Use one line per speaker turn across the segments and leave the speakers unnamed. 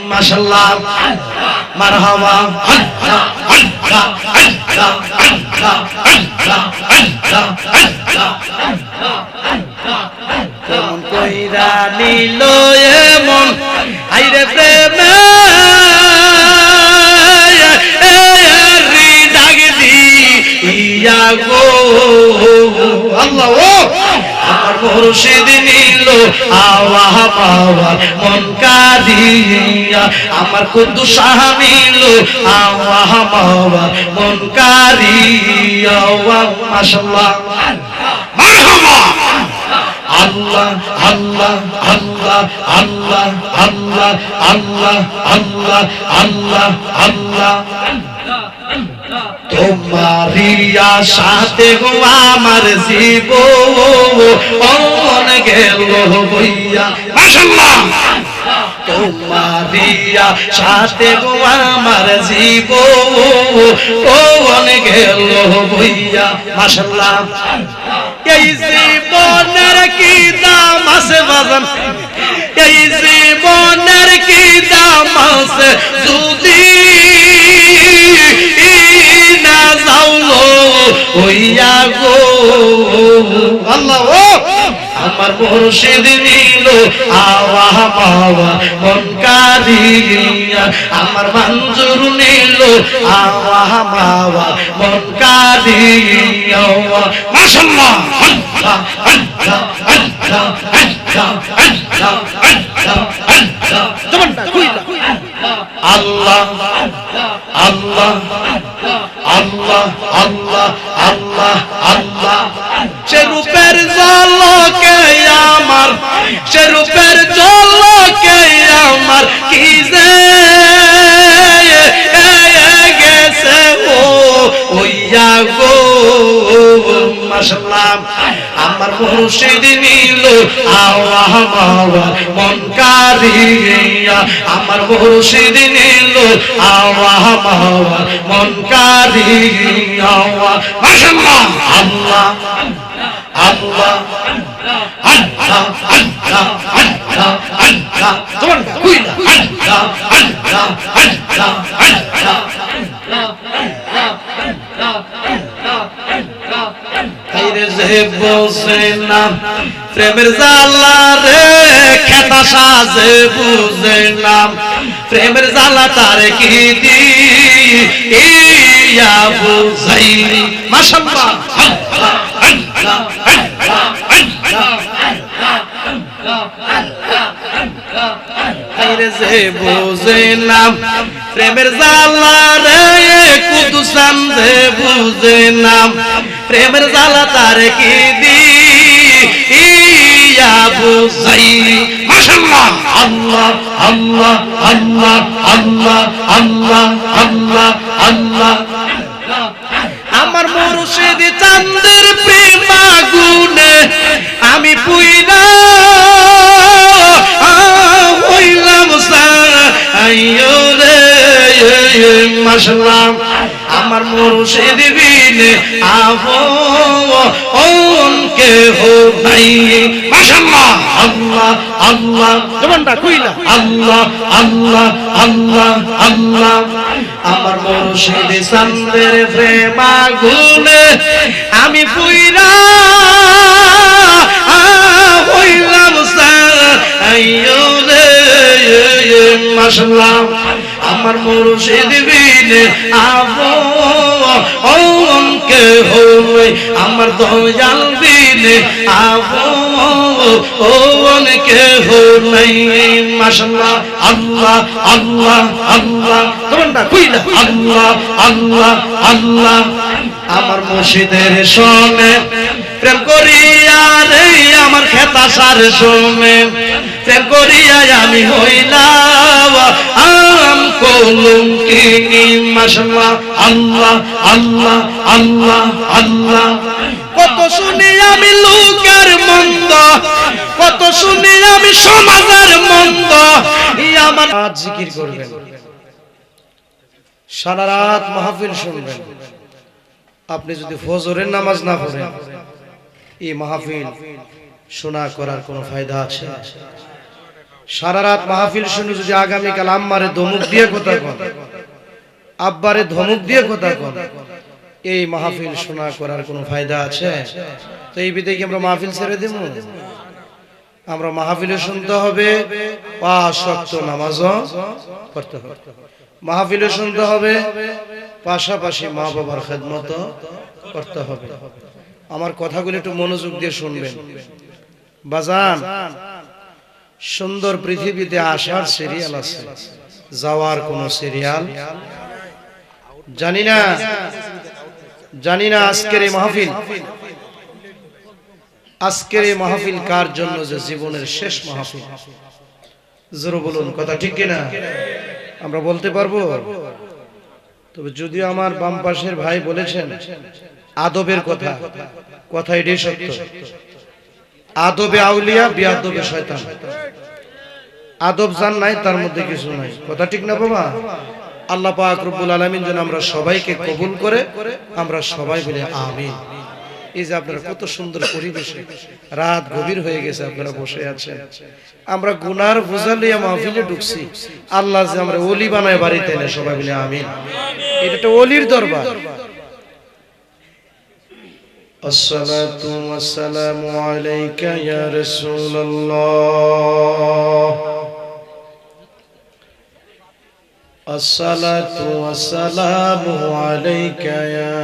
মাশাআল্লাহ মারহাবা কেমন কইরা নিল এমন আইরে প্রেমে ডাক দিয়া গো আল্লাহ ও আমার মুর্শিদ নিল আওয়াহ পাওয়া মন কারিয়া আমার কুদ্দুস শাহ নিল আওয়াহ পাওয়া মন কারিয়া মাশাআল্লাহ মারহাবা আল্লাহ আল্লাহ আল্লাহ আল্লাহ আল্লাহ আল্লাহ আল্লাহ আল্লাহ আল্লাহ তোমারি আশাতে গো আমার জীবন গেল বইয়া মাশাআল্লাহ তোমারি আশাতে গো আমার জীবন গেল বইয়া মাশাআল্লাহ এই জীবনের কি দাম আছে বাজান এই জীবনের কি দাম আছে যদি না যাও হইয়া গো আল্লাহ ও আমার মুর্শিদ নিল আওয়াহ পাওয়া মন কারিয়া আমার মঞ্জুর নিল আওয়াহ পাওয়া মন কারিয়া মাশাআল্লাহ আল্লাহ আল্লাহ আল্লাহ আল্লাহ জবানটা কইলা আল্লাহ আল্লাহ আল্লাহ আল্লাহ আল্লাহ আল্লাহ সে রূপের ঝলকে আমার সে রূপের ঝলকে আমার কি যে গেছে ও ওইয়া গো মাশাআল্লাহ আমার মুর্শিদ নিল আওয়াহ পাওয়া মন কারিয়া আমার মুর্শিদ নিল আওয়াহ পাওয়া মন কারিয়া মাশাআল্লাহ আল্লাহ আল্লাহ আল্লাহ আল্লাহ আল্লাহ আল্লাহ তোমরা কইলা আল্লাহ আল্লাহ আল্লাহ আল্লাহ আইরে যে বসে না প্রেমের জালা রে খেতা সাজে বুঝে না প্রেমের জালা তার কি দি ইয়া বুঝাই মাশাআল্লাহ আল্লাহ আল্লাহ আল্লাহ আইরে যে বুঝে না প্রেমের জালা রে কুদুসান যে বুঝে না প্রেমের জালা তার কি দি ইয়া বুঝাই মাশাআল্লাহ আল্লাহ আল্লাহ আল্লাহ আল্লাহ আল্লাহ আল্লাহ আল্লাহ আমার মুর্শিদ চাঁদের প্রেম আগুনে আমি পুইরা হইলাম সাইয়ো রে মাশাআল্লাহ আমার মুর্শিদ বিনে আপন কেহ নাই মাশাআল্লাহ আল্লাহ আল্লাহ জবানটা কইলা আল্লাহ আল্লাহ আল্লাহ আল্লাহ আমার মুর্শিদ চাঁদের প্রেম আগুনে আমি পুইরা হইলাম সাইয়ো রে মাশাআল্লাহ আমার মুর্শিদ বিনে আপন কেহ নাই আমার দয়াল বিনে আপন কেহ নাই মাশাআল্লাহ আল্লাহ আল্লাহ আল্লাহ তোমরা কইলা আল্লাহ আল্লাহ আল্লাহ আমার মুর্শিদের সনে প্রেম করিয়া রে আমার খেতা সার সনে প্রেম করিয়া আমি হইলাম আম কলঙ্কি মাশাআল্লাহ আল্লাহ আল্লাহ আল্লাহ আল্লাহ কত শুনি আমি লোকের মন্দ কত শুনি আমি সমাজের মন্দ আমার আজ জিকির করবেন সারা রাত মাহফিল শুনবেন আপনি যদি ফজরের নামাজ না পড়েন এই মাহফিল শোনা করার কোনো ফায়দা আছে সারা রাত মাহফিল শুনে যদি আগামীকাল আম্মারে ধমক দিয়ে কথা কন, আব্বারে ধমক দিয়ে কথা কন, এই মাহফিল শোনা করার কোনো ফায়দা আছে? তো এই বিধে কি আমরা মাহফিল ছেড়ে দেব? আমরা মাহফিলে শুনতে হবে, 5 ওয়াক্ত নামাজও পড়তে হবে। মাহফিলে শুনতে হবে, পাশাপাশি মা বাবার খেদমত করতে হবে। আমার কথাগুলো একটু মনোযোগ দিয়ে শুনবেন বাজান। সুন্দর পৃথিবীতে আসার সিরিয়াল আছে, যাওয়ার কোন সিরিয়াল জানি না। আজকের এই মাহফিল কার জন্য যে জীবনের শেষ মাহফিল? জোরে বলুন, কথা ঠিক কিনা? আমরা বলতে পারবো? তবে যদিও আমার বাম পাশের ভাই বলেছেন আদবের কথা এটাই সত্য। আদবে আউলিয়া, বিআদবে শয়তান। আদব জান নাই, তার মধ্যে কিছু নাই। কথা ঠিক না বাবা? আল্লাহ পাক রব্বুল আলামিন যেন আমরা সবাইকে কবুল করে, আমরা সবাই বলে আমিন। এই যে আপনারা কত সুন্দর পরিবেশে, রাত গভীর হয়ে গেছে, আপনারা বসে আছেন, আমরা গুনার বোঝা লইয়া মাহফিলে ঢুকছি। আল্লাহ যে আমরা ওলি বানায় বাড়িতে এনে, সবাই বলে আমিন। এটা একটা ওলির দরবার। আসসালাতু ওয়াসসালামু আলাইকা ইয়া রাসূলুল্লাহ, আসসালাতু ওয়াসসালামু আলাইকা ইয়া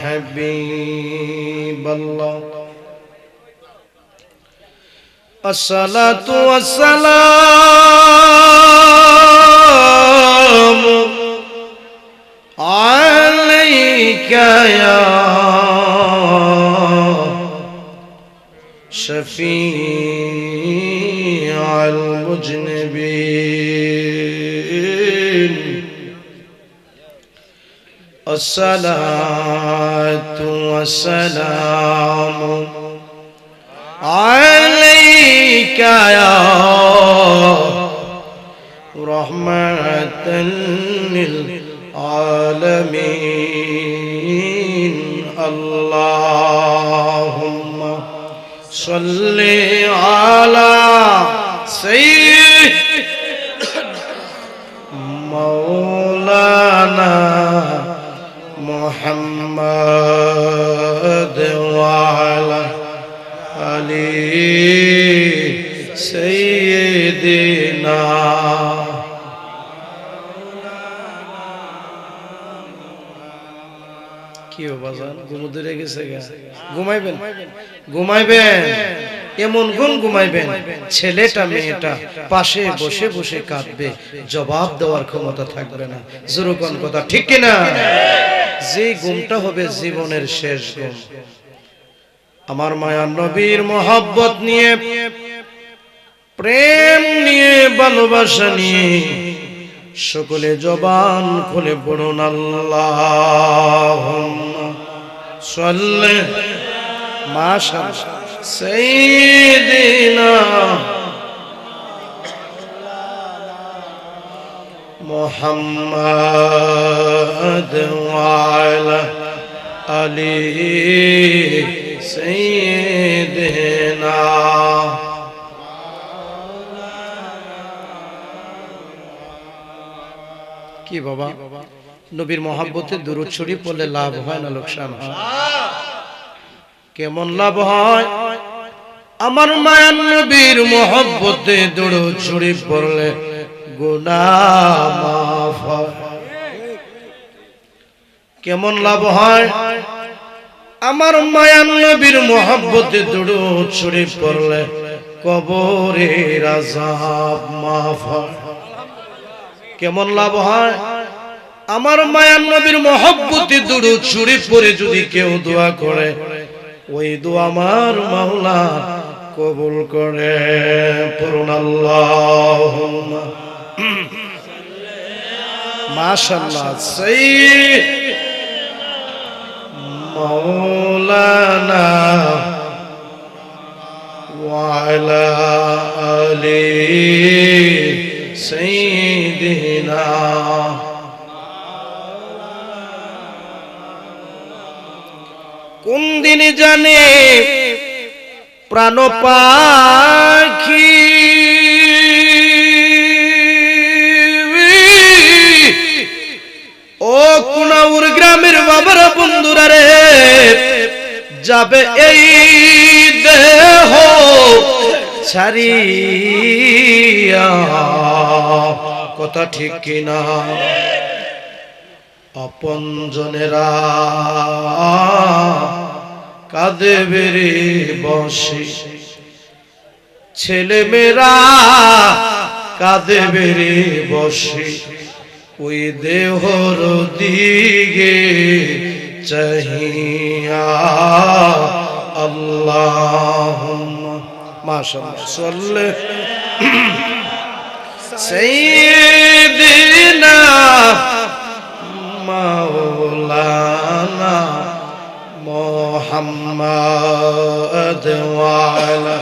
হাবিবাল্লাহ, আসসালাতু ওয়াসসালামু আলাইকা ইয়া শফীআল মুজনিবিন, আসসালাতু ওয়াসসালামু আলাইকা ইয়া রাহমাতাল লিল আলামিন, আল্লাহুম্মা সাল্লি আলা সাইয়্যিদিনা মাওলানা মুহাম্মাদ ওয়া আলা আলি সাইয়্যিদিনা। কি বাজান ঘুমুদরে গেছে গা? ঘুমাইবেন এমন ঘুমাইবেন, ছেলেটা মেয়েটা পাশে বসে বসে কাঁদবে, জবাব দেওয়ার ক্ষমতা থাকবে না। জোরকন কথা ঠিক কিনা? যে ঘুমটা হবে জীবনের শেষ ঘুম। আমার মায়ার নবীর মহব্বত নিয়ে, প্রেম নিয়ে, ভালোবাসা নিয়ে সকলে জবান খুলে পড়ুন আল্লাহুম্মা সাল্লি মাশাআল্লাহ সাইয়্যিদিনা মুহাম্মাদ ওয়া আলা আলি সাইয়্যিদিনা। কি বাবা, নবীর মহব্বতে দুরূদ শরীফ পড়লে লাভ হয় না লোকসান হয়? কেমন লাভ হয়? আমার মায়ার নবীর মহব্বতে দুরূদ শরীফ পড়লে গুনাহ মাফ হয়। কেমন লাভ হয়? আমার মায়ার নবীর মহব্বতে দুরূদ শরীফ পড়লে কবরের আযাব মাফ হয়। কেমন লাভ হয়? আমার মায়ার নবীর মহব্বতে দুরূদ শরীফ পড়ে যদি কেউ দোয়া করে, ওই দোয়া আমার মাওলা কবুল করে। পড়ুন আল্লাহুম্মা মাশাআল্লাহ সাইয়্যিদ মাওলানা ওয়া আলা আলি সাইয়্যিদিনা। কোন দিন জানে প্রাণ পাখি যাবে এই দেহ ছাড়িয়া, কথা ঠিক কিনা? আপনজনেরা কাঁদে বেড়ে বসে, ছেলে মেয়েরা কাঁদে বেড়ে বসে, ওই দেহর দিকে চাহিয়া। আল্লাহুম্মা মাশাআল্লাহ সাল্লি সাইয়্যিদিনা মাওলানা মুহাম্মাদ ওয়া আলা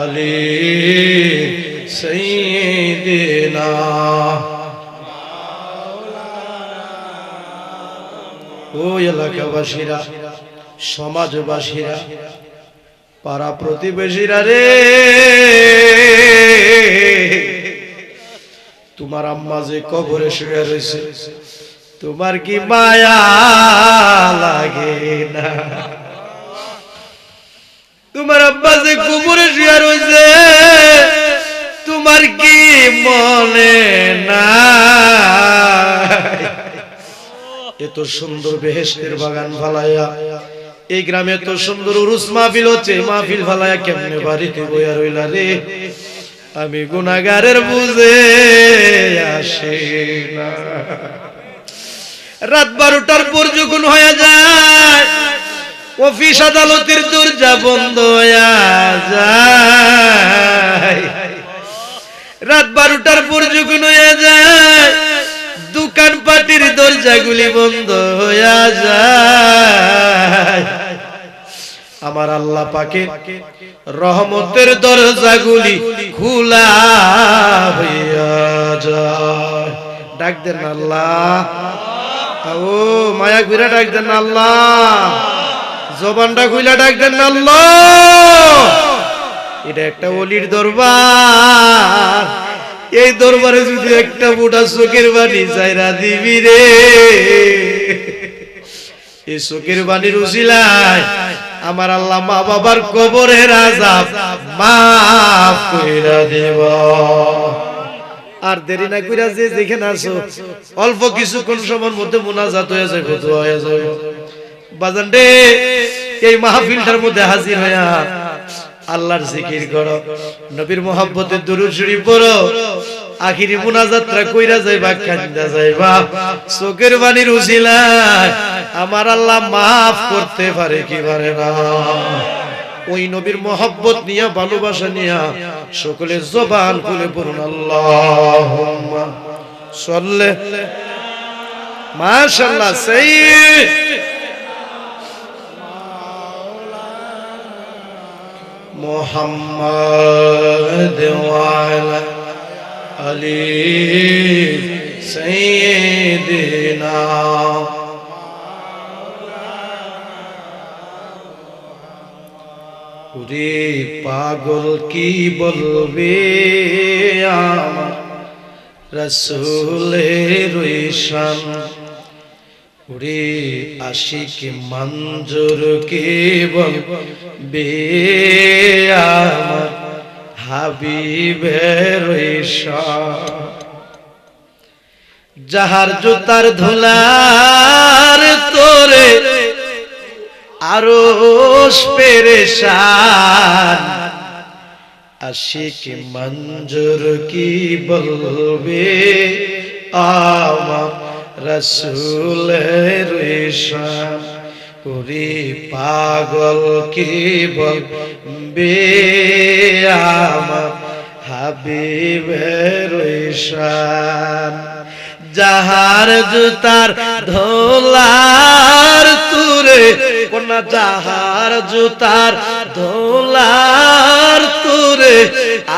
আলি সাইয়্যিদিনা। ও এলাকাবাসীরা, সমাজবাসীরা, পাড়া প্রতিবেশীরা রে, তোমার আম্মা যে কবরে শুয়ে রয়েছে, তোমার কি মায়া লাগে না? তোমার আব্বা যে কবরে শুয়ে রয়েছে, তোমার কি মনে না? এত সুন্দর বেহেশতের বাগান ফালাইয়া, এই গ্রামে এত সুন্দর উরুস মাহফিল হচ্ছে, মাহফিল ফালাইয়া কেমনে বাড়িতে বইয়া রইলা রে? আমি গুনাহগারের বুঝে আসে না। রাত 12টার পর যখন হয়ে যায়, অফিস আদালতের দরজা বন্ধ হয়ে যায়। রাত 12টার পর যখন হয়ে যায়, দোকান পাটির দরজাগুলি বন্ধ হয়ে যায়। আমার আল্লাহ পাকে রহমতের দরজাগুলি খোলা হইয়া যায়। ডাক দেন আল্লাহ, ও মায়া ঘুরে ডাক দেন আল্লাহ, জবানটা খুইলা ডাক দেন আল্লাহ। এটা একটা ওলির দরবার, এই দরবারে যদি একটা মোটা চোখের বাণী চাইরা দিবি রে, এই চোখের বাণীর উসিলায় আমার আল্লাহ মা বাবার কবরের আযাব মাফ কইরা দেব। আর দেরি না কইরা যে যেখানে আছো, অল্প কিছুক্ষণ সময়ের মধ্যে মুনাজাত হয়ে যাবে, দোয়া হয়ে যাবে। বাজান রে, এই মাহফিলটার মধ্যে হাজির হইয়া আল্লাহর জিকির করো, নবীর মুহাব্বতে দুরূদ শরীফ পড়ো, আখিরি মুনাজাতটা কইরা যাইবা, কান্দা যাইবা। চোখের বাণীর উসিলায় আমার আল্লাহ মাফ করতে পারে কি পারে না? ওই নবীর মুহাব্বত নিয়া, ভালোবাসা নিয়া সকলে জবান খুলে পড়ুন আল্লাহুম্মা সাল্লি। মাশাআল্লাহ, সাইয়্যিদ মুহাম্মাদ ওয়া আলা আলি সাইয়্যিদিনা। ওরে পাগল কি বলবে আমার রাসূলের ঈশান, ওরে আশিক মঞ্জুর কি বলবে আমার হাবিবের ঈশান। যাহার জুতার ধুলার তোরে আরশ পেরেশান, আশিক মঞ্জুর কি বলবে আমার রাসূলের ঈশান। ওরে পাগল কি বলবে আমার হাবিবের ঈশান। যাহার জুতার ধোলার তুরে, কোনা যাহার জুতার ধোলার তুরে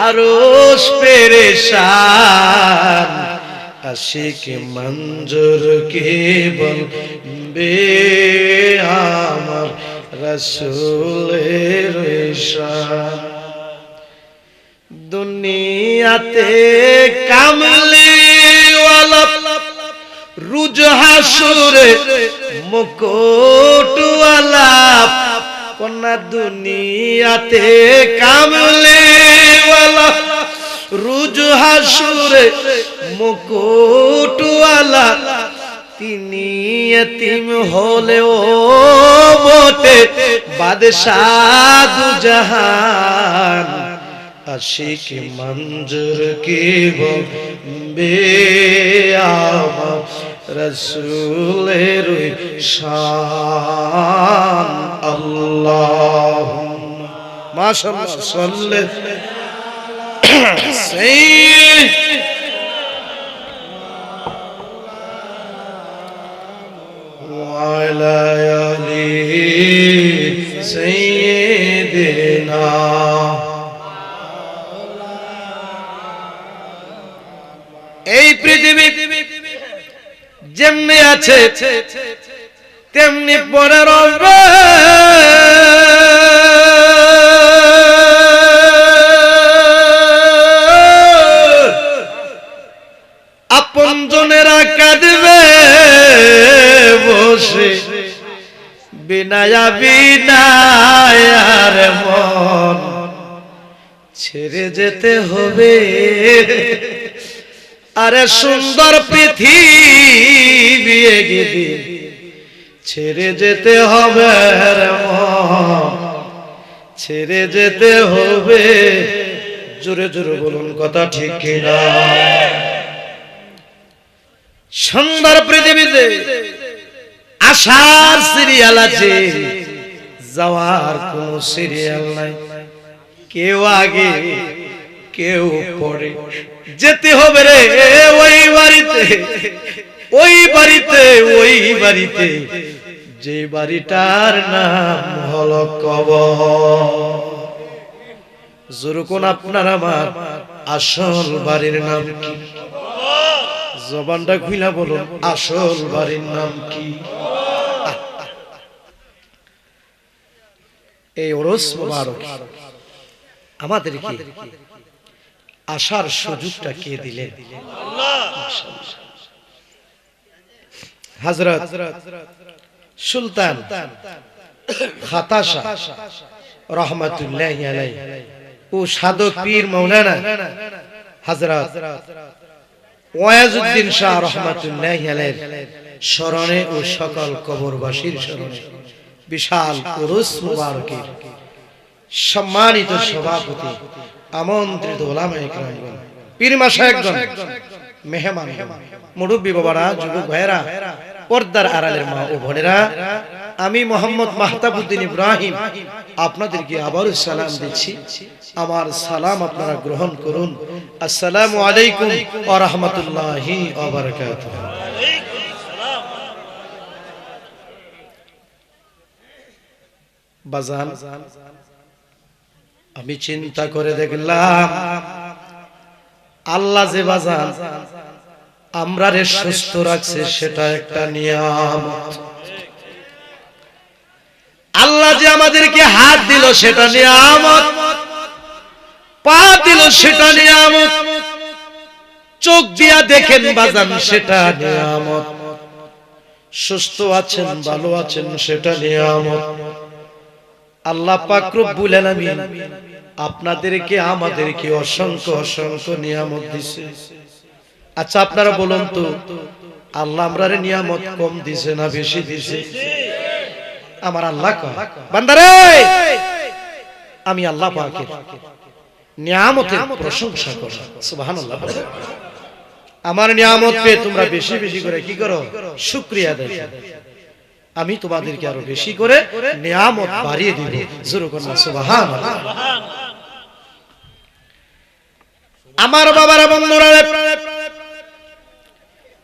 আরশ পেরেশান, আশিক মঞ্জুর কে বলবে আমার রাসূলের ঈশান। দুনিয়াতে কামলি ওয়ালা রুজ হাসুরে মুকুটওয়ালা কন্যা দুনিয়াতে কামলে ওয়ালা রুজ হাসুরে মুকুটওয়ালা তিনি এতিম হলেও বটে বাদশাহ দু জাহান আশিক মঞ্জুর কি বে আমার রসুলের শান আল্লাহুম্মা মাশাআল্লাহ সাল্লি সাইয়্যিদ وعلى آل سيدنا এই পৃথিবী যেমনি আছে তেমনি পড়ে রবে আপনজনেরা কাঁদবে বসে বিনায়া বিনায়ার মন ছেড়ে যেতে হবে আরে সুন্দর পৃথিবী একদিন ছেড়ে যেতে হবে রে মন ছেড়ে যেতে হবে জোরে জোরে বলুন কথা ঠিক কিনা সুন্দর পৃথিবীতে আসার সিরিয়াল আছে যাওয়ার কোন সিরিয়াল নাই কেউ আগে কেউ পরে যেতে হবে রে ওই বাড়িতে ওই বাড়িতে ওই বাড়িতে যে বাড়িটার নাম হলো কবর যখন আপনার আমার আসল বাড়ির নাম কি জবানটা খুইলা বলুন আসল বাড়ির নাম কি এই ওরস মোবারক আমাদের কি আসার সুযোগটা কে দিলেন হযরত সুলতান খাতাশা রাহমাতুল্লাহি আলাইহি ও সাধক পীর মাওলানা হযরত ওয়াজউদ্দিন শাহ রাহমাতুল্লাহি আলাইহি স্মরণে ও সকল কবরবাসীর স্মরণে বিশাল উরুস মুবারকের সম্মানিত সভাপতি আমন্ত্রিত উলামায়ে কেরাম পীর মাশায়েখগণ মেহমান মুরব্বি বাবারা যুবক ভাইরা পর্দার আড়ালের মা ও বোনেরা আমি মোহাম্মদ মাহতাবউদ্দিন ইব্রাহিম আপনাদেরকে আবারো সালাম দিচ্ছি আমার সালাম আপনারা গ্রহণ করুন আসসালামু আলাইকুম ওয়া রাহমাতুল্লাহি ওয়া বারাকাতুহু বাজান আমি চিন্তা করে দেখলাম আল্লাহ যে বাজান আমরা রে সুস্থ রাখছে সেটা একটা নিয়ামত আল্লাহ যে আমাদেরকে হাত দিল সেটা নিয়ামত পা দিল সেটা নিয়ামত চোখ দিয়া দেখেন বাজান সেটা নিয়ামত সুস্থ আছেন ভালো আছেন সেটা নিয়ামত আল্লাহ পাক রব্বুল আলামিন আপনাদেরকে আমাদেরকে অসংখ্য অসংখ্য নিয়ামত দিয়েছে আচ্ছা আপনারা বলুন তো আল্লাহ আমরারে নিয়ামত কম দিয়েছে না বেশি দিয়েছে আমার আল্লাহ কয় বান্দারে আমি আল্লাহ পাকের নিয়ামতের প্রশংসা করি সুবহানাল্লাহ আমার নিয়ামত পেয়ে তোমরা বেশি বেশি করে কি করো শুকরিয়া আদায় করো আমি তোমাদেরকে আরো বেশি করে নিয়ামত বাড়িয়ে দিব জোরে বলুন সুবহানাল্লাহ আমার বাবারা বন্ধুরা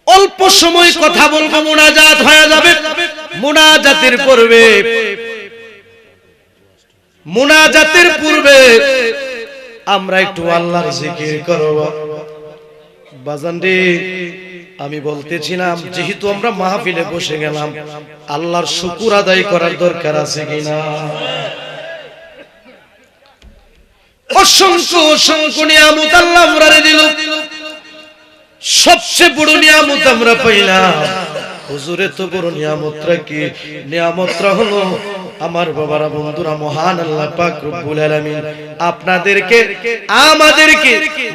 অল্প সময় কথা বলবো মুনাজাত হয়ে যাবে মুনাজাতের পূর্বে আমরা একটু আল্লাহর জিকির করব বাজানরে আমি বলতেছিলাম যেহেতু আমরা মাহফিলে বসে গেলাম আল্লাহর শুকর আদায় করার দরকার আছে কিনা অসংখ্য অসংখ্য নিয়ামত আল্লাহ আমরারে দিল সবচেয়ে বড় নিয়ামত আমরা পাইলাম হুজুরে তো বড় নিয়ামতটা কি? নিয়ামতটা হলো আমার বাবারা, বন্ধুরা, মহান আল্লাহ পাক রব্বুল আলামিন আপনাদেরকে আমাদেরকে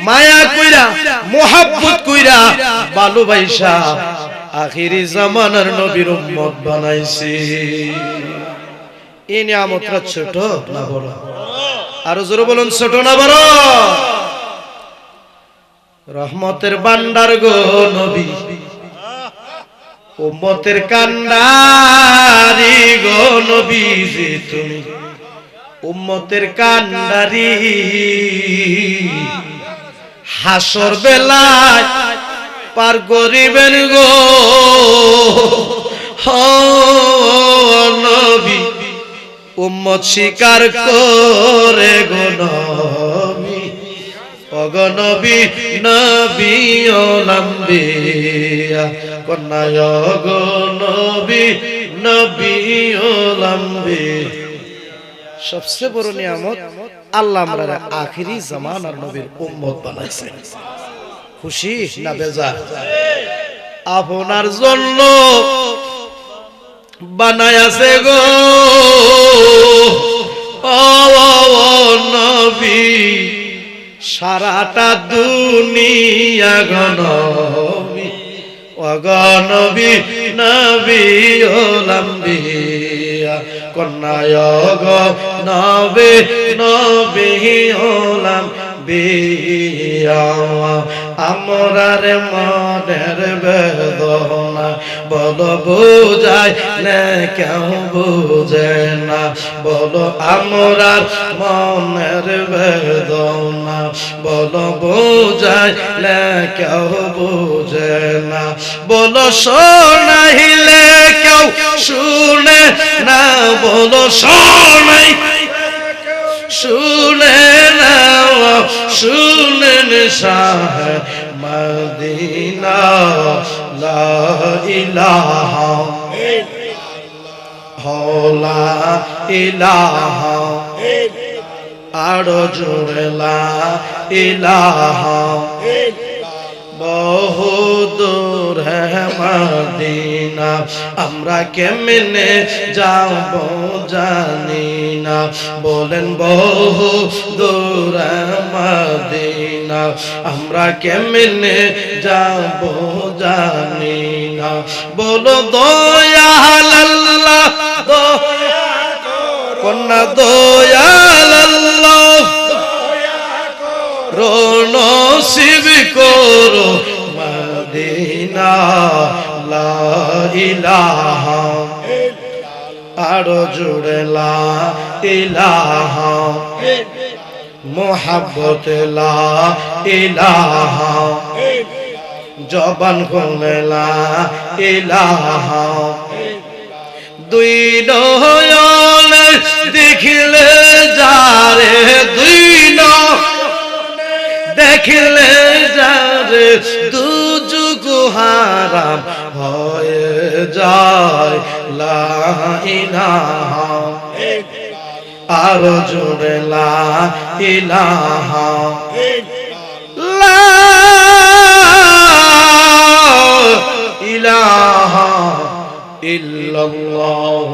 মায়া কইরা মোহাব্বত কইরা ভালোবাসা আখিরি জামানার নবীর উম্মত বানাইছে। এই নিয়ামতটা ছোট না বড়? আরো জোরে বলুন, ছোট না বড়? রহমতের ভান্ডার গো নবী, উম্মতের কান্ডারি গো নবী, যে তুমি উম্মতের কান্ডারি। হাসর বেলায় পার করিবেন গো নবী, উম্মত স্বীকার করে গো নবী, ওগো নবী, নবী ওলাম্বিয়া কন্যা, গো নবী, নবী ওলাম্বিয়া। সবচেয়ে বড় নিয়ামত আল্লাহ আমরা আখিরি জামানার নবীর উম্মত বানাইছেন। খুশি না বেজার? আপনার জন্য বানায়াছে গো ও নবী সারাটা দুনিয়া গো নবী, ওগো নবী, নবী ওলাম্বিয়া কন্যা, গো নবী, নবী ওলাম্বিয়া। আমরার মনের বেদনা বলো বুঝাই না কেউ বুঝে না, বলো আমরার মনের বেদনা বলো বুঝাই না কেউ বুঝে না, বলো শোনাইলে কেউ শুনে না, বলো শোনাই শুনে না, শুনেন শাহ মদিনা লা ইলাহা লা ইলাহা, আরো জোরে লা ইলাহা, বহু দূর মদিনা আমরা কেমনে যাব জানি না, বলেন বহু দূর মদিনা আমরা কেমনে যাব জানি না, বলো দয়াল আল্লাহ, দয়া কন্যা দয়াল আল্লাহ নসিব করো মদিনা লা ইলাহা, আরো জোরে লা ইলাহা, মোহাব্বত লা ইলাহা, জবান খুলে লা ইলাহা, দুই নয়ন দেখিলে যারে, দুই দেখলে যারে দুযুগ হারাম হয়ে যায় লা ইলাহা, আরো জোরে লা ইলাহা, লা ইলাহা ইল্লাল্লাহ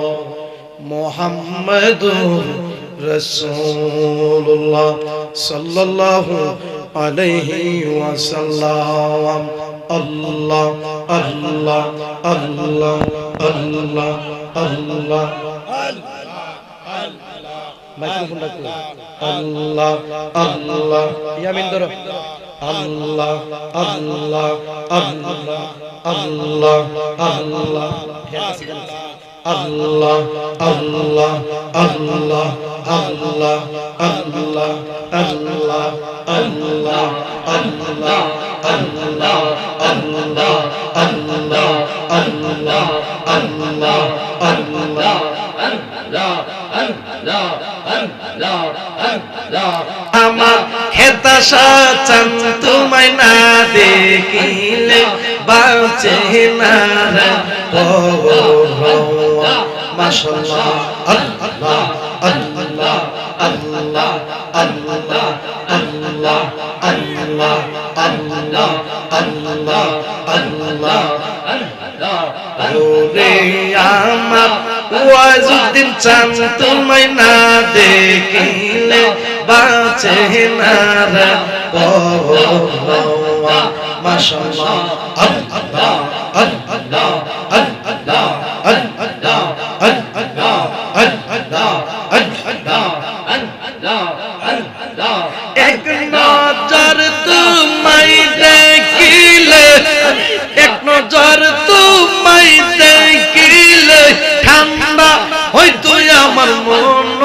মুহাম্মাদুর রাসূলুল্লাহ সাল্লাল্লাহু আলাইহি ওয়াসাল্লাম। আল্লাহ আল্লাহ আল্লাহ আল্লাহ আল্লাহ, মাইক্রোফোন রাখো, আল্লাহ আল্লাহ, ইয়ামিন ধরো, আল্লাহ আল্লাহ আল্লাহ আল্লাহ আল্লাহ, আল্লাহ আল্লাহ আল্লাহ আল্লাহ আল্লাহ আল্লাহ আল্লাহ আল্লাহ আল্লাহ আল্লাহ আল্লাহ আল্লাহ আল্লাহ আল্লাহ আমার হেতাশা চান তোমায় না দেখিলে বাঁচে না রে মাশাআল্লাহ, আল্লাহ আল্লাহ আল্লাহ আল্লাহ আল্লাহ আল্লাহ আল্লাহ আল্লাহ আল্লাহ ওরে আমার ওয়াজুদ্দিন চান তোমায় না দেখিলে বাঁচে না রে পরোয়া মাশাআল্লাহ আল্লাহ আল্লাহ আল্লাহ আল্লাহ আল্লাহ আল্লাহ এক নজর তোমায় দেখিলে এক নজর তোমায় দেখিলে ঠান্ডা হয়তো আমার মন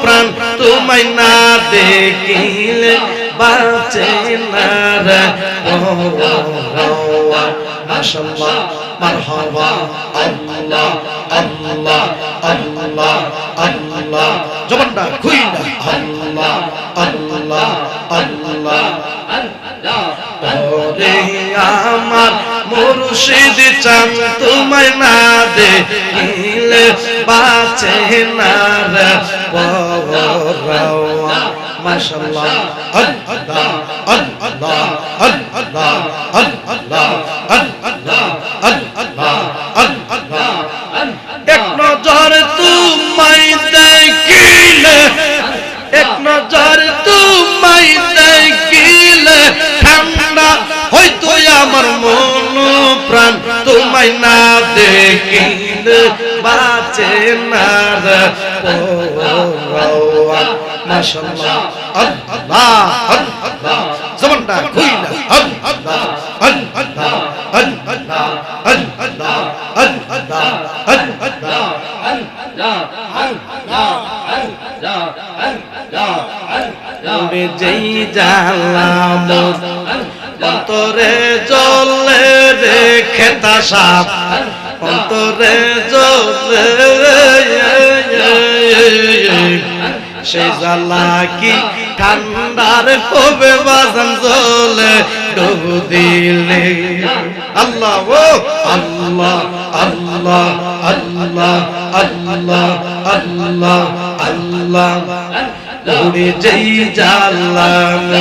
প্রাণ তোমায় না দেখিলে বাঁচে না রে পরোয়া মাশাআল্লাহ মারহাবা আল্লাহ আল্লাহ আল্লাহ আল্লাহ জবানটা খুইলা আল্লাহ আল্লাহ আল্লাহ ওরে আমার মুর্শিদ চান তোমায় না দেখিলে বাঁচে না রে পরোয়া মাশাআল্লাহ আল্লাহ আল্লাহ আল্লাহ আল্লাহ আল্লাহ আল্লাহ আল্লাহ এক নজর তোমায় দেখিলে এক নজর তোমায় দেখিলে ঠান্ডা হয়তো আমার মন প্রাণ তোমায় না দেখিলে বাঁচে না রে পরোয়া মাশাআল্লাহ আল্লাহ আল্লাহ জবানটা খুইলা আল্লাহ আল্লাহ আল্লাহ আল্লাহ আল্লাহ ওরে যেই জালাম অন্তরে জ্বলে রে খেতা সাপ অন্তরে জ্বলে সে জ্বালা কি ঠান্ডার হবে বাজান জ্বলে ডুব দিলে আল্লাহ ও আল্লাহ আল্লাহ আল্লাহ আল্লাহ আল্লাহ আল্লাহ ওরে যেই জালাম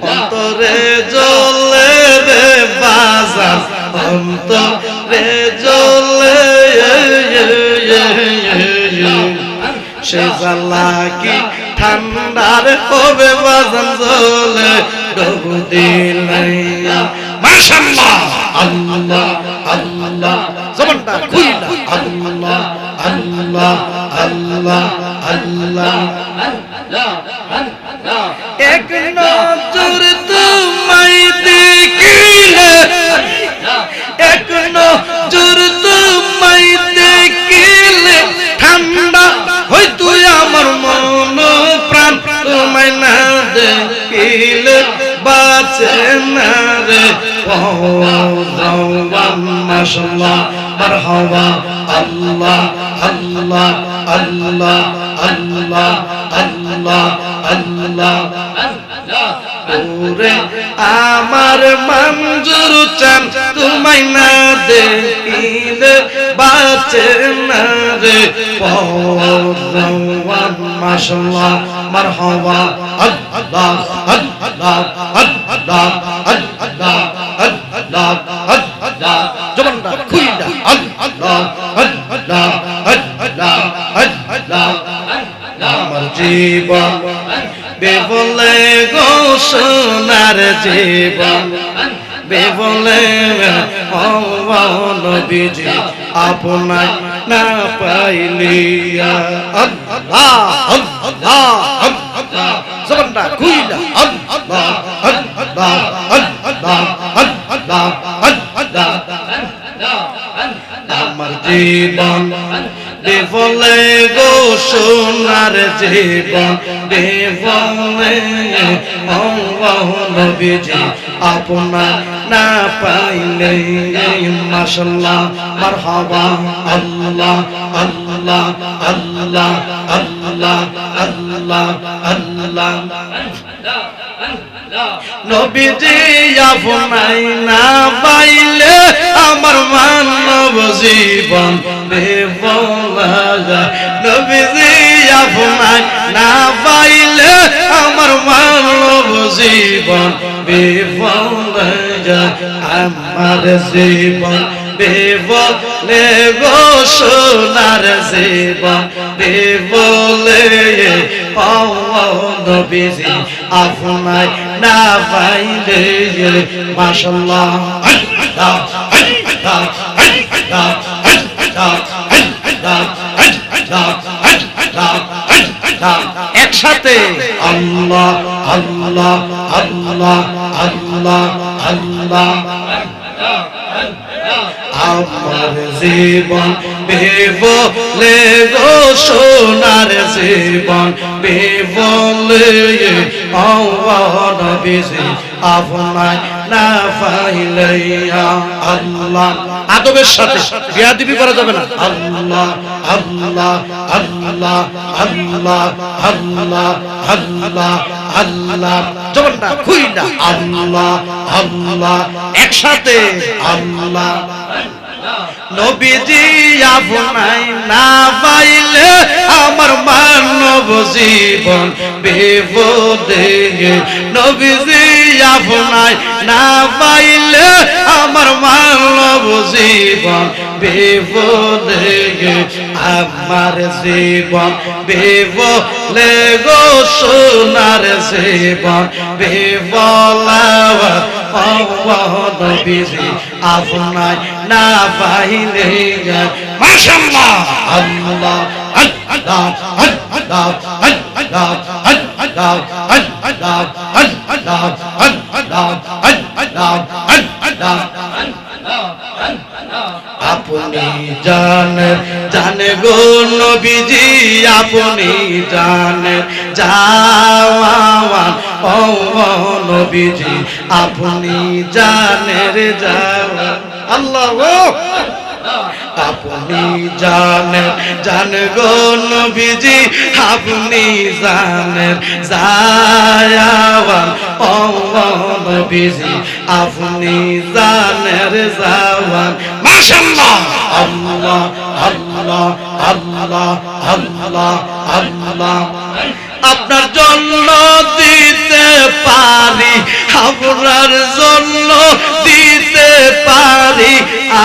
অন্তরে জ্বলে রে বাজান অন্তরে জ্বলে সে জ্বালা কি ঠান্ডার হবে বাজান জ্বলে ডুব দিলে মাশাআল্লাহ আল্লাহ আল্লাহ জবানটা খুইলা আল্লাহ আল্লাহ আল্লাহ আল্লাহ এক নজর তোমায় দেখিলে এক নজর তোমায় দেখিলে ঠান্ডা হয়তো আমার মন প্রাণ তোমায় না দেখিলে বাঁচে না রে পরোয়া মাশাআল্লাহ মারহাবা আল্লাহ আল্লাহ আল্লাহ আল্লাহ আল্লাহ আল্লাহ ওরে আমার মঞ্জুর চান তোমায় না দেখিলে বাঁচে না রে পরোয়া মাশাআল্লাহ মারহাবা আল্লাহ আল্লাহ আল্লাহ আল্লাহ আল্লাহ আল্লাহ জবানটা খুইলা আল্লাহ আল্লাহ আল্লাহ আল্লাহ আমার জীবন বেবলে গো সোনার জীবন বেবলে নবীজি আপনার না পাইলিয়া আল্লাহ আল্লাহ আল্লাহ জবানটা খুইলা আল্লাহ আল্লাহ আল্লাহ আল্লাহ আল্লাহ আমার জীবন বেবলে গো সোনার জীবন বেবলে নবীজি আপনার না পাইলে মাশাআল্লাহ মারহাবা আল্লাহ আল্লাহ আল্লাহ আল্লাহ আল্লাহ আল্লাহ নবীজি আপনাই না পাইলে আমার মানব জীবন বেফলা নবীজি আপনাই না পাইলে আমার মানব জীবন বেফলা যায় আমার জীবন বিবলে গো সোনার জীবন বিবলে নবীজি আপনায় না পাইলে মাশাআল্লাহ একসাথে আল্লাহ আল্লাহ আল্লাহ আল্লাহ আল্লাহ আমার জীবন বিবলে গো সোনার জীবন বিবলে নবীজি আপনায় না পাইলে আল্লাহ আদবের সাথে বেয়াদবি করা যাবে না আল্লাহ আল্লাহ আল্লাহ আল্লাহ আল্লাহ আল্লাহ আল্লাহ জবানটা খুইলা আল্লাহ আল্লাহ একসাথে আল্লাহ নবীজি আপনায় না পাইলে আমার মানব জীবন বিপদে নবীজি আপনায় না পাইলে আমার মানব জীবন বিপদে আমার জীবন বিপদে গো সোনার জীবন বিপলা নবীজি আপনায় না পাইলে মাশাআল্লাহ আল্লাহ আল্লাহ আল্লাহ আল্লাহ আল্লাহ আল্লাহ আল্লাহ আল্লাহ আল্লাহ আপনি জানে গো নবীজি আপনি জানে যাওয়ান ও নবীজি আপনি জানে রে যাওয়ান আল্লাহ আপনি জানেন গো নবীজি আপনি জানেন যাওয়ান ও নবীজি আপনি জানেন যাওয়ান মাশাআল্লাহ আল্লাহ আল্লাহ আল্লাহ আল্লাহ আল্লাহ আপনার জন্য দিতে পারি আপনার জন্য দিতে পারি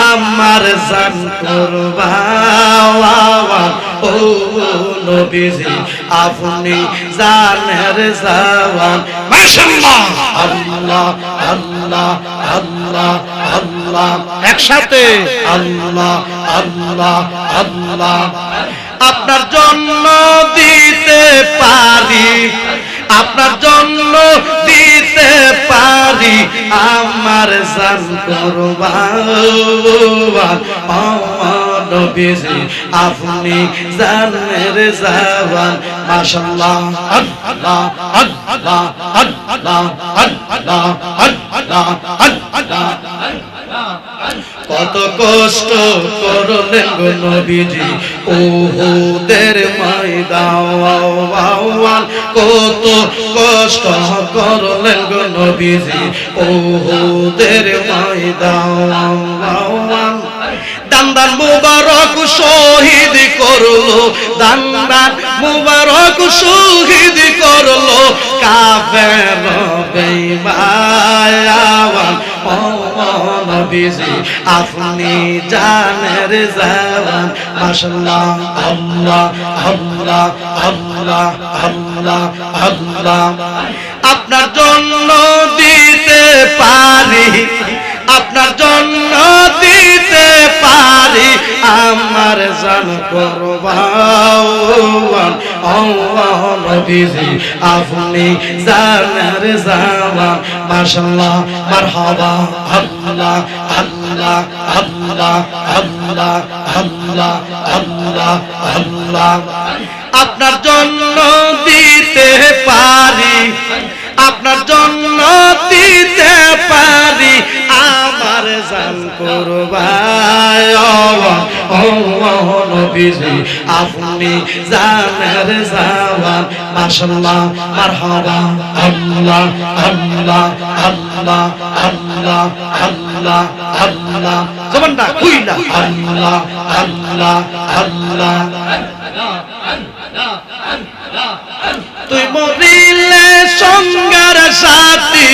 আমার জান কুরবান ও নবীজি আপনি জানের জাওয়ান মাশাআল্লাহ আল্লাহ আল্লাহ আল্লাহ আল্লাহ একসাথে আল্লাহ আল্লাহ আল্লাহ আপনার জন্য দিতে পারি আপনার জন্য দিতে পারি আমার জান কুরবান ও নবীজি আপনি জানের জাওয়ান মাশাআল্লাহ আল্লাহ আল্লাহ আল্লাহ আল্লাহ আল্লাহ আল্লাহ কত কষ্ট করলেন গো নবীজি উহুদের ময়দান কত কষ্ট করলেন গো নবীজি উহুদের ময়দান দান্দান মুবারক শহীদ করলো দান্দান মুবারক শহীদ করলো কাফের বেঈমান ও নবীজি আপনি জানের জাওয়ান মাশাআল্লাহ আল্লাহ আল্লাহ আল্লাহ আল্লাহ আল্লাহ আপনার জন্য দিতে পারি আপনার জন্য দিতে পারি আমার জান কুরবান ও নবীজি আপনি জানের জাওয়ান মাশাআল্লাহ মারহাবা আল্লাহ আল্লাহ আল্লাহ আল্লাহ আল্লাহ আল্লাহ আল্লাহ আপনার জন্য দিতে পারি আপনার জন্য দিতে পারি আমার জান কুরবান ও নবীজি আপনি জানের জাওয়ান মাশাআল্লাহ মারহাবা আল্লাহ আল্লাহ আল্লাহ আল্লাহ আল্লাহ আল্লাহ জবানটা খুইলা আল্লাহ আল্লাহ আল্লাহ তুই মরিলে সঙ্গের সাথী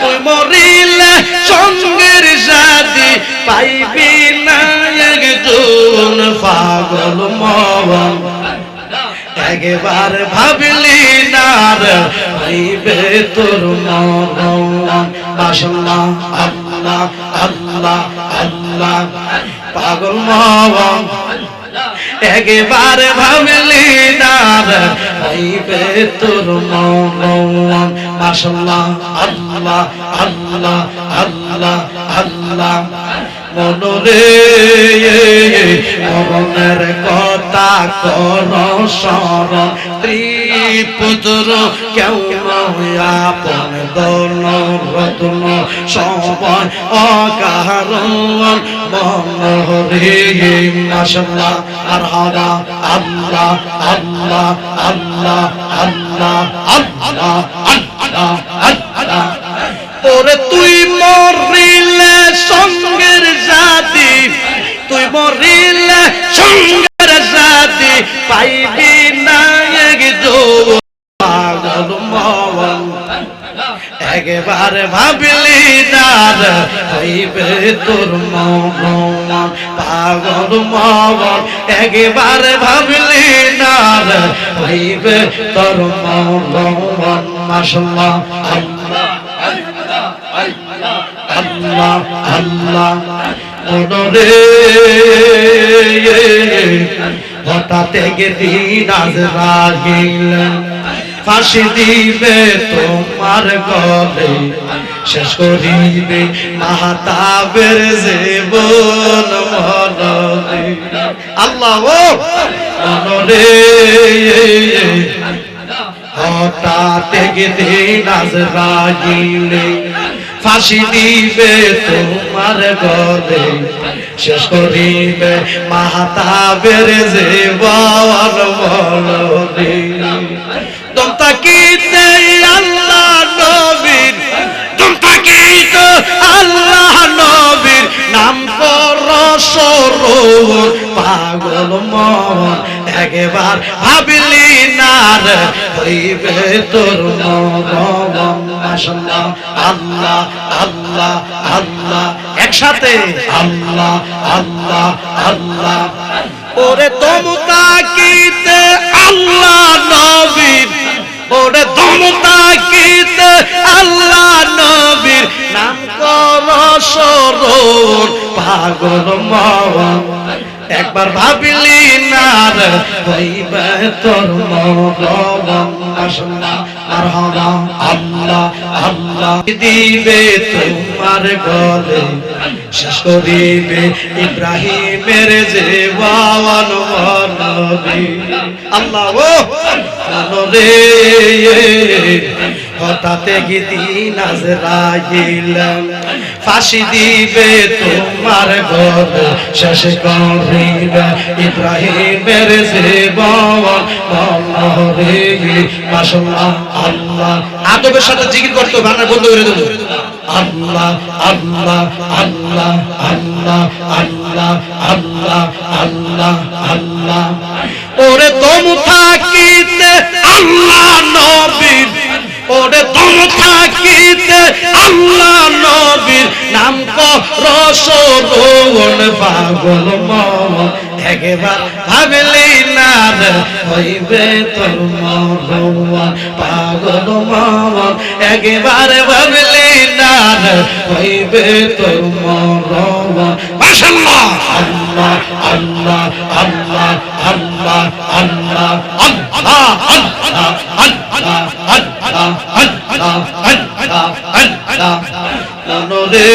তুই মরিলে সঙ্গের সাথী পাইবি না একজন পাগল মন একবার ভাবলি না হইবে তোর মন মাশাআল্লাহ আল্লাহ আল্লাহ আল্লাহ পাগল মন একবার ভাবলি না হইবে তোর মন মাশাআল্লাহ আল্লাহ আল্লাহ আল্লাহ আল্লাহ মনরে মনের কথা কর স্মরণ স্ত্রী পুত্র কেউ আপন দল রত্ন সবাই অকারণ মনরে মাশাআল্লাহ মারহাবা আল্লাহ আল্লাহ আল্লাহ আল্লাহ আল্লাহ আল্লাহ আল্লাহ ওরে তুই মরিলে সঙ্গের সাথী তুই মরিলে সঙ্গের সাথী পাইবি না একজন পাগল মন একবার ভাবলি না হইবে তোর মন পাগল মন একবার ভাবলি না হইবে তোর মন মাশাআল্লাহ আল্লাহ আল্লাহ আল্লাহ মনরে হঠাৎ একদিন আজরাইল ফাঁসি দিবে তোমার গলে শেষ করিবে মাহতাবের জীবন মনরে আল্লাহ মনরে হঠাৎ একদিন আজরাইল ফাঁসি দিবে তোমার গলে শেষ করিবে মাহতাবের জীবন মনরে দম তাকিতে আল্লাহ নবীর দম তাকিতে আল্লাহ নবীর নাম কর সরোবর পাগল মন একবার ভাবলি না হইবে তোর মন মাশাআল্লাহ আল্লাহ আল্লাহ আল্লাহ একসাথে আল্লাহ আল্লাহ আল্লাহ ওরে দম তাকিতে আল্লাহ নবীর ওরে দম তাকিতে আল্লাহ নবীর নাম কর সরোবর পাগল মন একবার ভাবলি না হইবে তোর মন মাশাআল্লাহ মারহাবা আল্লাহ আল্লাহ দিবে তোমার গলে শেষ করিবে ইব্রাহিমের জীবন মনরে আল্লাহ ও মনরে হঠাৎ একদিন আজরাইল ফাঁসি দিবে তোমার গলে শেষ করিবে ইব্রাহিমের জীবন মনরে মাশাআল্লাহ আল্লাহ আদবের সাথে জিকির করতে হবে আমরা বন্ধ করে দেব আল্লাহ আল্লাহ আল্লাহ আল্লাহ আল্লাহ আল্লাহ আল্লাহ আল্লাহ ওরে দম থাকিতে আল্লাহ নবীর ওরে দম থাকিতে আল্লাহ নবীর নাম কর সরোবর পাগল মন একবার ভাবলি না হইবে তোর মন পাগল মন একবার ভাবলি না হইবে তোর মন মাশাআল্লাহ আল্লাহ আল্লাহ আল্লাহ আল্লাহ আল্লাহ আল্লাহ আল্লাহ আল্লাহ আল্লাহ আল্লাহ আল্লাহ আল্লাহ মনরে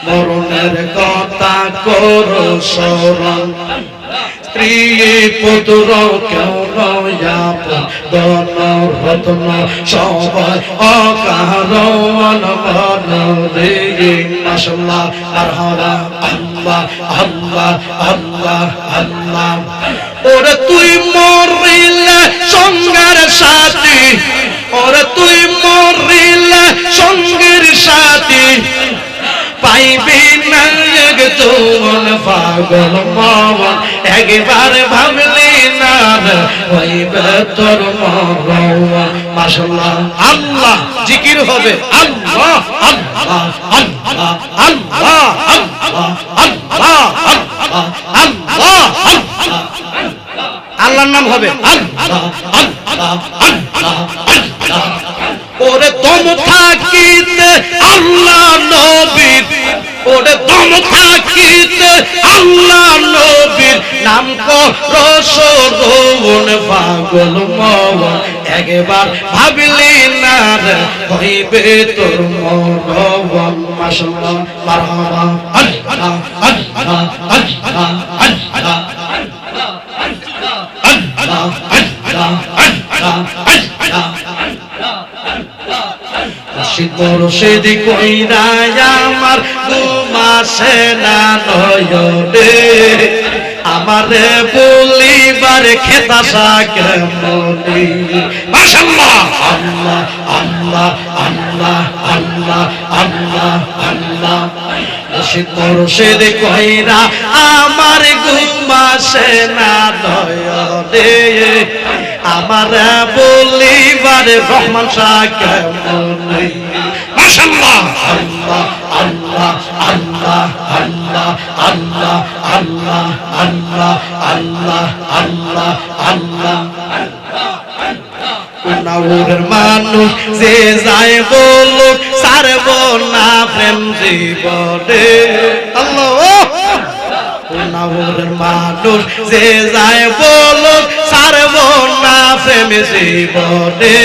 মরণের কথা করো স্মরণ স্ত্রী পুত্র কেউ আপন দন রত্ন সবাই অকারণ মনরে মাশাআল্লাহ মারহাবা আল্লাহ আল্লাহ আল্লাহ আল্লাহ ওরে তুই মরিলে সঙ্গের সাথী ওরে তুই মরিলে সঙ্গের সাথী পাইবি না একজন পাগল মন একবার ভাবলি না হইবে তোর মন মাশাআল্লাহ আল্লাহ জিকির হবে আল্লাহ আল্লাহ আল্লাহ আল্লাহ আল্লাহ আল্লাহ আল্লাহ আল্লাহর নাম হবে আল্লাহ আল্লাহ আল্লাহ আল্লাহ ওরে দম থাকিতে আল্লাহ নবীর ওরে দম থাকিতে আল্লাহ নবীর নাম করো শরণ পাগল মন একবার ভাবলি না রে হইবে তোর মরণ মাশাআল্লাহ মারহাবা আল্লাহ আল্লাহ আল্লাহ আল্লাহ আল্লাহ আল্লাহ মুর্শিদ কইরা আমার ঘুমাসে না নয়নে আমারে বলিবার খেতাসা কেমনি মাশাআল্লাহ আল্লাহ আল্লাহ আল্লাহ আল্লাহ আল্লাহ আল্লাহ মুর্শিদ কইরা আমার ঘুমাসে না নয়নে আমারে বলিবার রহমান শাহ কেমনি মাশাআল্লাহ আল্লাহ আল্লাহ আল্লাহ আল্লাহ আল্লাহ আল্লাহ আল্লাহ আল্লাহ আল্লাহ আল্লাহ উনাউরের মানুষ যে যায় বলুক সারব না প্রেম জীবনে আল্লাহ উনাউরের মানুষ যে যায় বলুক সারব না প্রেম জীবনে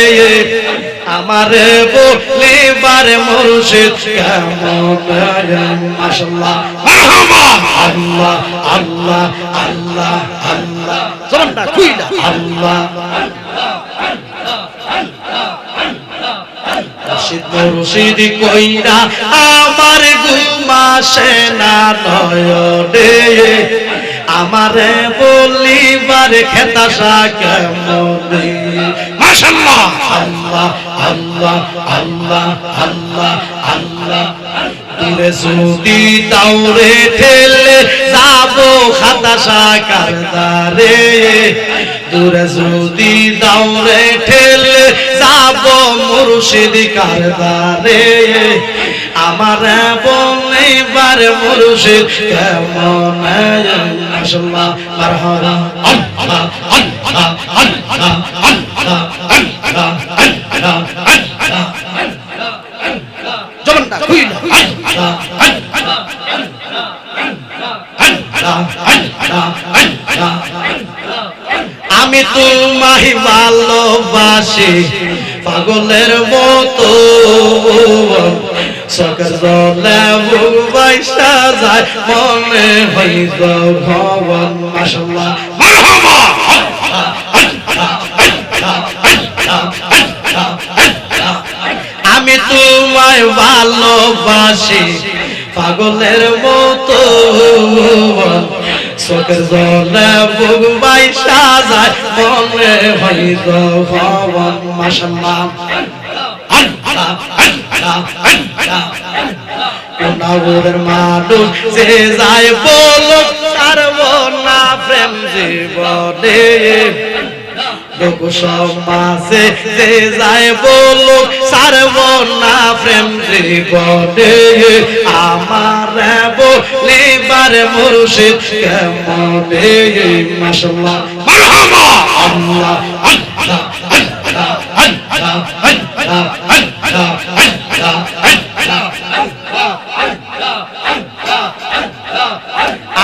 আমারে বলিবার মুর্শিদ কেমন মাশাআল্লাহ মারহাবা আল্লাহ আল্লাহ আল্লাহ আল্লাহ জবানটা খুইলা আল্লাহ মুর্শিদ কইরা আমার ঘুমাসে না নয়নে আমারে বলিবার খেতাসা কেমনি মাশাআল্লাহ আল্লাহ আল্লাহ আল্লাহ আল্লাহ আল্লাহ দূরে যদি দাউরে ঠেলে যাবো খাতাসা কারদারে দূরে যদি দাউরে ঠেলে যাবো মুর্শিদ কারদারে আমার বলিবার মুর্শিদ কেমন মাশাআল্লাহ মারহাবা আল্লাহ আল্লাহ আল্লাহ আল্লাহ আল্লাহ আল্লাহ আল্লাহ জবানটা খুইলা আল্লাহ আল্লাহ আল্লাহ আল্লাহ আল্লাহ আমি তোমায় ভালোবাসি পাগলের মতো চোখের জলে ভাইসা যায় মনে হইল ভবন মাশাআল্লাহ মারহাবা আমি তোমায় ভালোবাসি পাগলের মতো চোখের জলে ভাইসা যায় মনে হইল ভবন মাশাআল্লাহ উনাউরের মানুষ যে যায় বলুক সারব না প্রেম জীবনে লোক সমাজে যে যায় বলুক সারব না প্রেম জীবনে আমার বলিবার মুর্শিদ কেমনে মাশাআল্লাহ মারহাবা আল্লাহ আল্লাহ আল্লাহ আল্লাহ আল্লাহ আল্লাহ আল্লাহ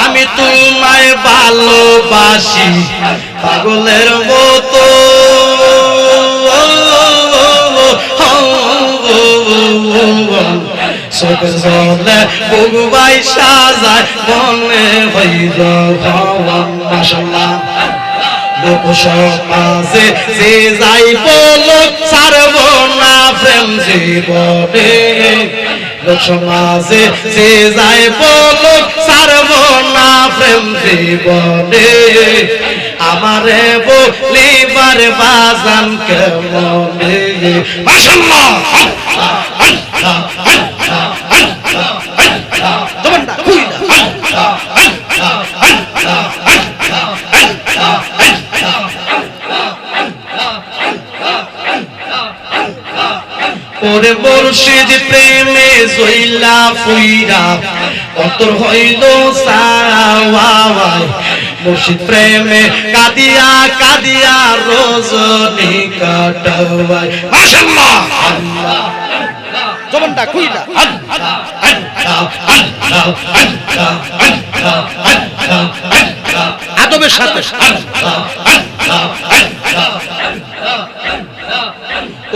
আমি তোমায় ভালোবাসি পাগলের মতো চোখের জলে বুবাই সাজায় মনে হইল ভবন মাশাআল্লাহ লোক সমাজে যে যাই বলুক ছাড়ব না প্রেম জীবনে লোক সমাজে যে যাই বলুক ছাড়ব না প্রেম জীবনে আমারে বলিবার বাজান কেমনে মাশাআল্লাহ তোমরা কইলা ওরে মুর্শিদ প্রেমে জইলা ফুইরা অন্তর হইল সাওয়াই মুর্শিদ প্রেমে কাদিয়া কাদিয়া রজনী কাটাওয়াই মাশাআল্লাহ আল্লাহ জবানটা খুইলা আল্লাহ আল্লাহ আল্লাহ আল্লাহ আল্লাহ আদবের সাথে আল্লাহ আল্লাহ আল্লাহ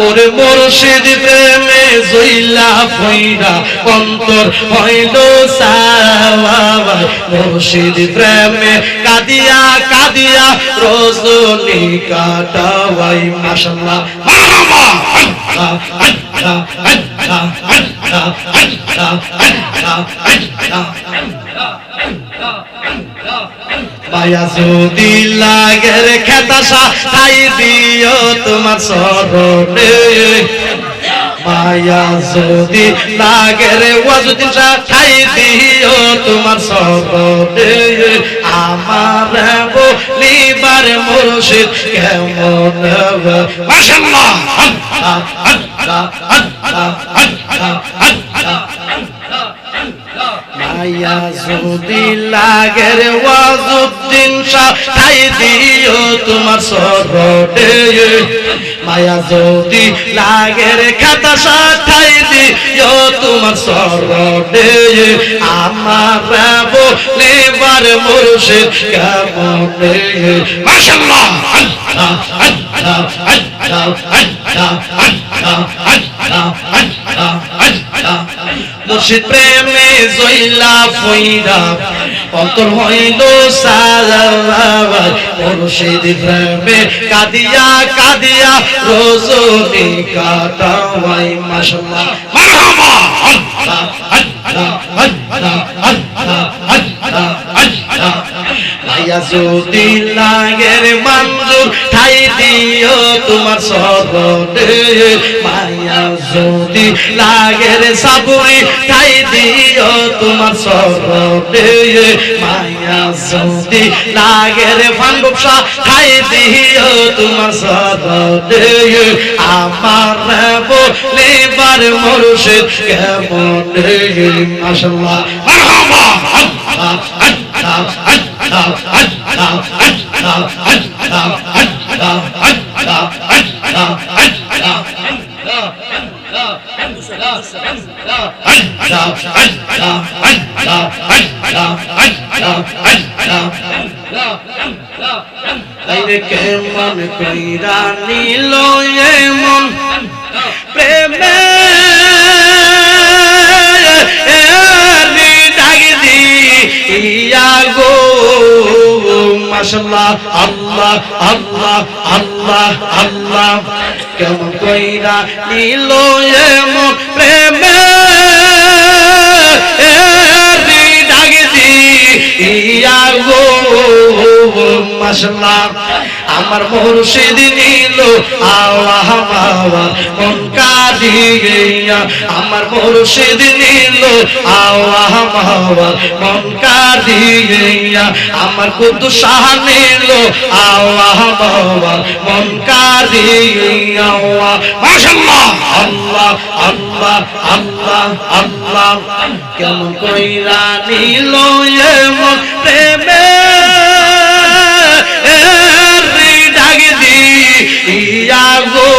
ওরে মুর্শিদ প্রেমে জইলা ফুইরা অন্তর হইল সাওয়াই মুর্শিদ প্রেমে কাদিয়া কাদিয়া রজনী কাটাওয়াই মাশাআল্লাহ মারহাবা আল্লাহ আল্লাহ আল্লাহ আল্লাহ আল্লাহ আল্লাহ মায়া যদি লাগের খেতাসা তাই দিও তোমার শরণে মায়া যদি লাগের ওয়াজুদ্দিন শাহ তাই দিও তোমার শরণে আমার বলিবার মুর্শিদ কেমন মাশাআল্লাহ আল্লাহ আল্লাহ আল্লাহ আল্লাহ আল্লাহ মায়া যদি লাগের ওয়াজুদ্দিন শাহ তাই দিও তোমার শরণে মায়া যদি লাগের খাতাসা তাই দিও তোমার শরণে আমার বলিবার মুর্শিদ কেমন মাশাআল্লাহ আল্লাহ আল্লাহ আল্লাহ আল্লাহ আল্লাহ আল্লাহ আল্লাহ আল্লাহ মুর্শিদ প্রেমে জইলা ফুইরা অন্তর হইল সাওয়াই মুর্শিদ প্রেমে কাদিয়া কাদিয়া রজনী কাটাওয়াই মাশাআল্লাহ মারহাবা আল্লাহ আল্লাহ আল্লাহ আল্লাহ আল্লাহ আল্লাহ মায়া যদি লাগের মঞ্জুর ঠাই দিও তোমার শরণে মায়া যদি লাগের সাবুরি ঠাই দিও তোমার শরণে মায়া যদি লাগের ফানবুসা ঠাই দিও তোমার শরণে আমার বলিবার মুর্শিদ কেমন মাশাআল্লাহ মারহাবা আল্লাহ আল্লাহ আল্লাহ আল্লাহ আল্লাহ আল্লাহ আল্লাহ আল্লাহ আল্লাহ আল্লাহ কেমন কইরা নিল এমন প্রেমে ইয়া গো মাশাআল্লাহ আল্লাহ আল্লাহ আল্লাহ আল্লাহ কেমন কইরা নিল এমন প্রেমে ডাক দিয়া গো মাশাআল্লাহ আমার মুর্শিদ নিল আল্লাহ মাওয়া মন কাঁদিয়া আমার মুর্শিদ নিল আল্লাহ মাওয়া মন কাঁদিয়া আমার কুদ্দুস শাহ নিল আল্লাহ মাওয়া মন কাঁদিয়া মাশাআল্লাহ আল্লাহ আল্লাহ আল্লাহ আল্লাহ কেমন কইরা নিল এমন প্রেমে ইয়া গো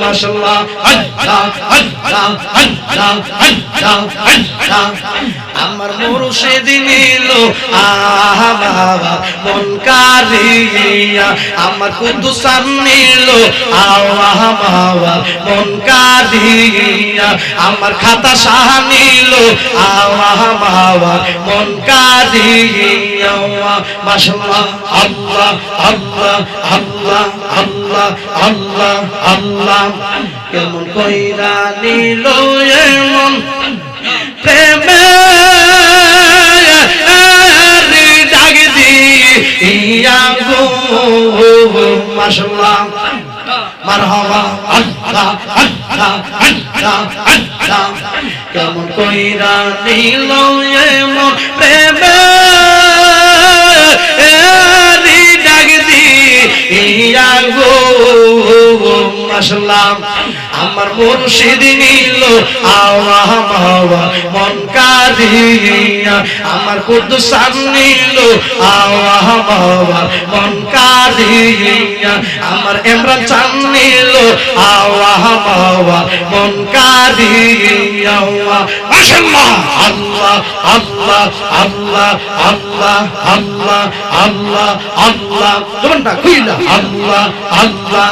মাশাআল্লাহ আল্লাহ আল্লাহ আল্লাহ আল্লাহ আল্লাহ আমার মুর্শিদ নিল বাবা মন কাঁদিয়া আমার কুদ্দুস নিল আল্লাহ বাবা মন কাঁদিয়া আমার খাতা শাহ নিল আল্লাহ বাবা মন কাঁদিয়া মাশাআল্লাহ আল্লাহ আল্লাহ আল্লাহ আল্লাহ আল্লাহ আল্লাহ কেমন কইরা নিল এমন প্রেমে ডাক দিয়া গো মাশাআল্লাহ মারহাবা আল্লাহ আল্লাহ আল্লাহ আল্লাহ কেমন কইরা নিল এমন প্রেমে ডাক দিয়া গো মাশাআল্লাহ আমার মুর্শিদ নিল আওয়া মাওয়া মন কাঁদিয়া আমার কুদ্দুসান নিল আওয়া মাওয়া মন কাঁদিয়া আমার ইমরান চান নিল আওয়া মাওয়া মন কাঁদিয়া মাশাআল্লাহ আল্লাহ আল্লাহ আল্লাহ আল্লাহ আল্লাহ আল্লাহ আল্লাহ জবানটা খুইলা আল্লাহ আল্লাহ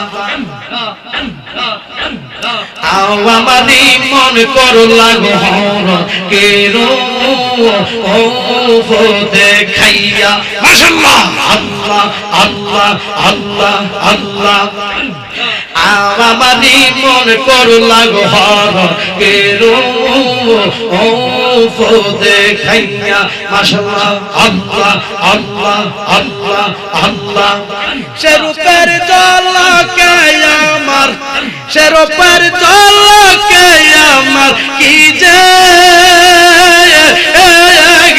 আমারি মন করলা গহর কেরো ও দেখাইয়া মাশাআল্লাহ আল্লাহ আল্লাহ আল্লাহ আল্লাহ আমারি মন করলা গহর কেরো ও দেখাইয়া মাশাআল্লাহ আল্লাহ আল্লাহ আল্লাহ আল্লাহ সে রূপের ঝলকে আমার সে রূপের ঝলকে আমার কি যে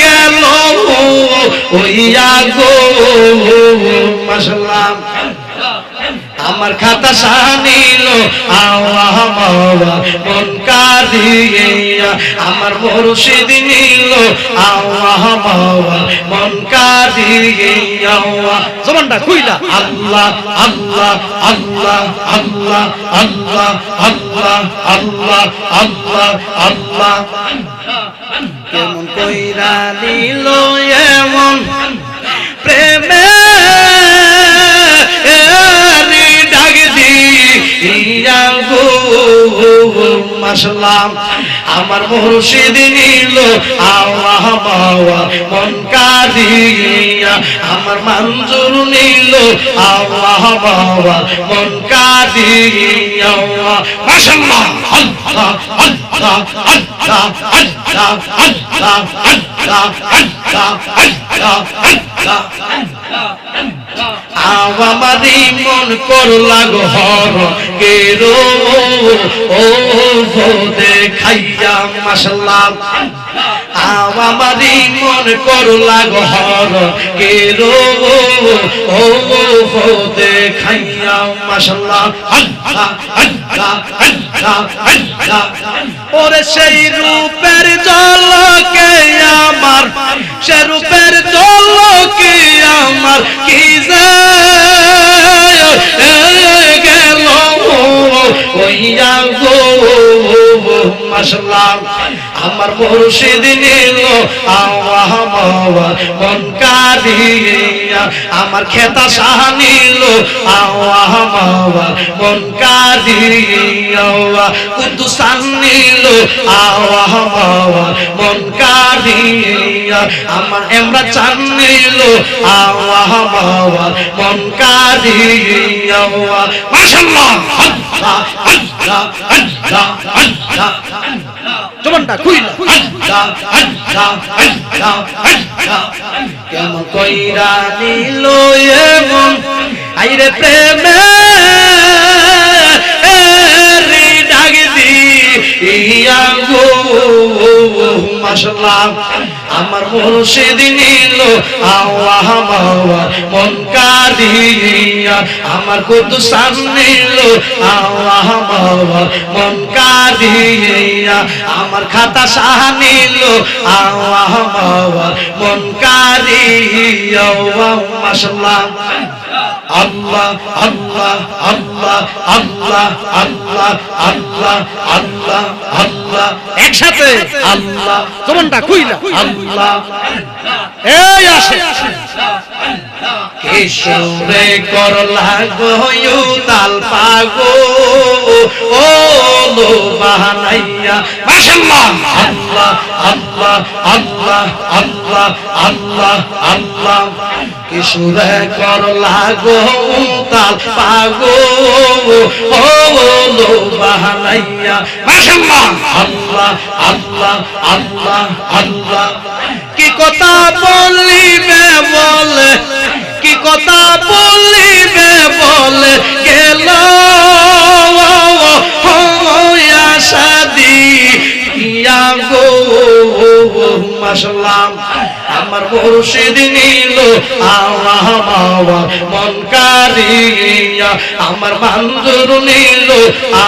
গেল ওইয়া গো মাশাআল্লাহ আমার খাতা সানিল আওয়া মাওয়া মন কাঁদিয়া আমার মুর্শিদ নিল আওয়া মাওয়া মন কাঁদিয়া জবানটা খুইলা আল্লাহ আল্লাহ আল্লাহ আল্লাহ আল্লাহ আল্লাহ আল্লাহ আল্লাহ আল্লাহ কেমন কইরা নিল এমন প্রেমে মাশাআল্লাহ আমার মুর্শিদ নিল আওয়া মাওয়া মন কাঁদিয়া আমার মঞ্জুর নিল আওয়া মাওয়া মন কাঁদিয়া মাশাআল্লাহ আল্লাহ আল্লাহ আল্লাহ আল্লাহ আল্লাহ আল্লাহ আল্লাহ আল্লাহ আল্লাহ আমারি মন করলা গহর কেরো ও দেখাইয়া মাশাআল্লাহ আমারি মন করলা গহর কেরো ও দেখাইয়া মাশাআল্লাহ আল্লাহ আল্লাহ আল্লাহ আল্লাহ ওরে সেই রূপের ঝলকে আমার সে রূপের ঝলকে আমার কি গেল ওইয়া গো মাশাআল্লাহ আমার মুর্শিদ নিল আওয়া মাওয়া মন কাঁদিয়া আমার খেতা শাহ নিল আওয়া মাওয়া মন কাঁদিয়া কুদ্দুসান নিল আওয়া মাওয়া মন কাঁদিয়া আমার ইমরান চান নিল আওয়া মাওয়া মন কাঁদিয়া মাশাআল্লাহ আল্লাহ আল্লাহ আল্লাহ আল্লাহ জবানটা খুইলা আল্লাহ আল্লাহ আল্লাহ আল্লাহ কেমন কইরা নিল এমন আইরে প্রেমে রে ডাক দিয়া গো মাশাআল্লাহ আমার মুর্শিদ নিল আওয়া মাওয়া মন কাঁদিয়া আমার কুদ্দুসান নিল আওয়া মাওয়া মন কাঁদিয়া আমার খাতা শাহ নিল আওয়া মাওয়া মন কাঁদিয়া মাশাআল্লাহ আল্লাহ আল্লাহ আল্লাহ আল্লাহ আল্লাহ আল্লাহ আল্লাহ আল্লাহ একসাথে আল্লাহ জবানটা খুইলা আল্লাহ এই আসে কিশোরে করলা গয়ু তাল পাগো ও লো বাহানাইয়া মাশাআল্লাহ আল্লাহ আল্লাহ আল্লাহ আল্লাহ আল্লাহ আল্লাহ কিশোরে করলা গয়ু তাল পাগো ও লো বাহানাইয়া মাশাআল্লাহ আল্লাহ আল্লাহ আল্লাহ আল্লাহ কি কথা বলিবে বলে কি কথা বলিবে বলে গেল আশা দি ইয়া গো মাশাআল্লাহ আমার মুর্শিদ নিল আল্লাহ মাওয়া মন কারিয়া আমার মঞ্জুর নিল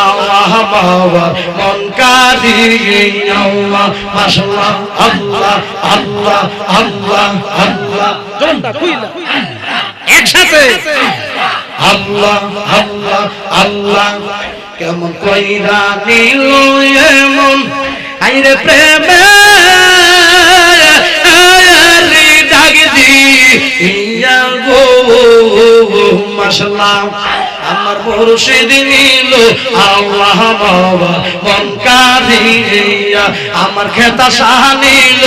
আল্লাহ মাওয়া মন কারিয়া মাশাআল্লাহ আল্লাহ আল্লাহ আল্লাহ আল্লাহ জোনটা কইলা একসাথে আল্লাহ আল্লাহ আল্লাহ কেমন কইরা নিল এমন আইরে প্রেমে ডাক দিয়া গো মাশাআল্লাহ আমার মুর্শিদ নিল আল্লাহ মাওয়া মন কারিয়া আমার খেতা শাহ নিল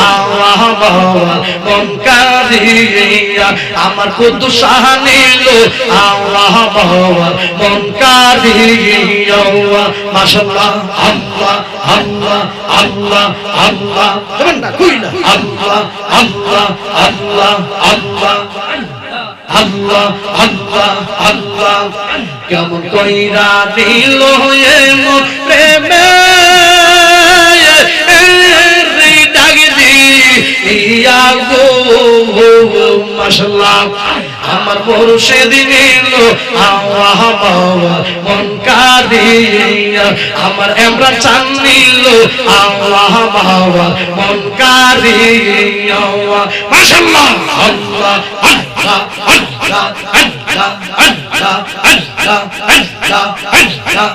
আল্লাহ মাওয়া মন কারিয়া আমার কুদ্দুস শাহ নিল আল্লাহ মাওয়া মন কারিয়া মাশাআল্লাহ আল্লাহ আল্লাহ আল্লাহ আল্লাহ তোমরা কইলা আল্লাহ আল্লাহ আল্লাহ আল্লাহ আল্লাহ আল্লাহ আল্লাহ কেমন কইরা দিল এমন প্রেমে ডাক দিয়া গো মাশাআল্লাহ আমার মুর্শিদ নিল আল্লাহ মাওয়া মন কারিয়া আমার এমরা চান নিল আল্লাহ মাওয়া মন কারিয়া মাশাআল্লাহ আল্লাহ আল্লাহ আল্লাহ আল্লাহ আল্লাহ আল্লাহ আল্লাহ আল্লাহ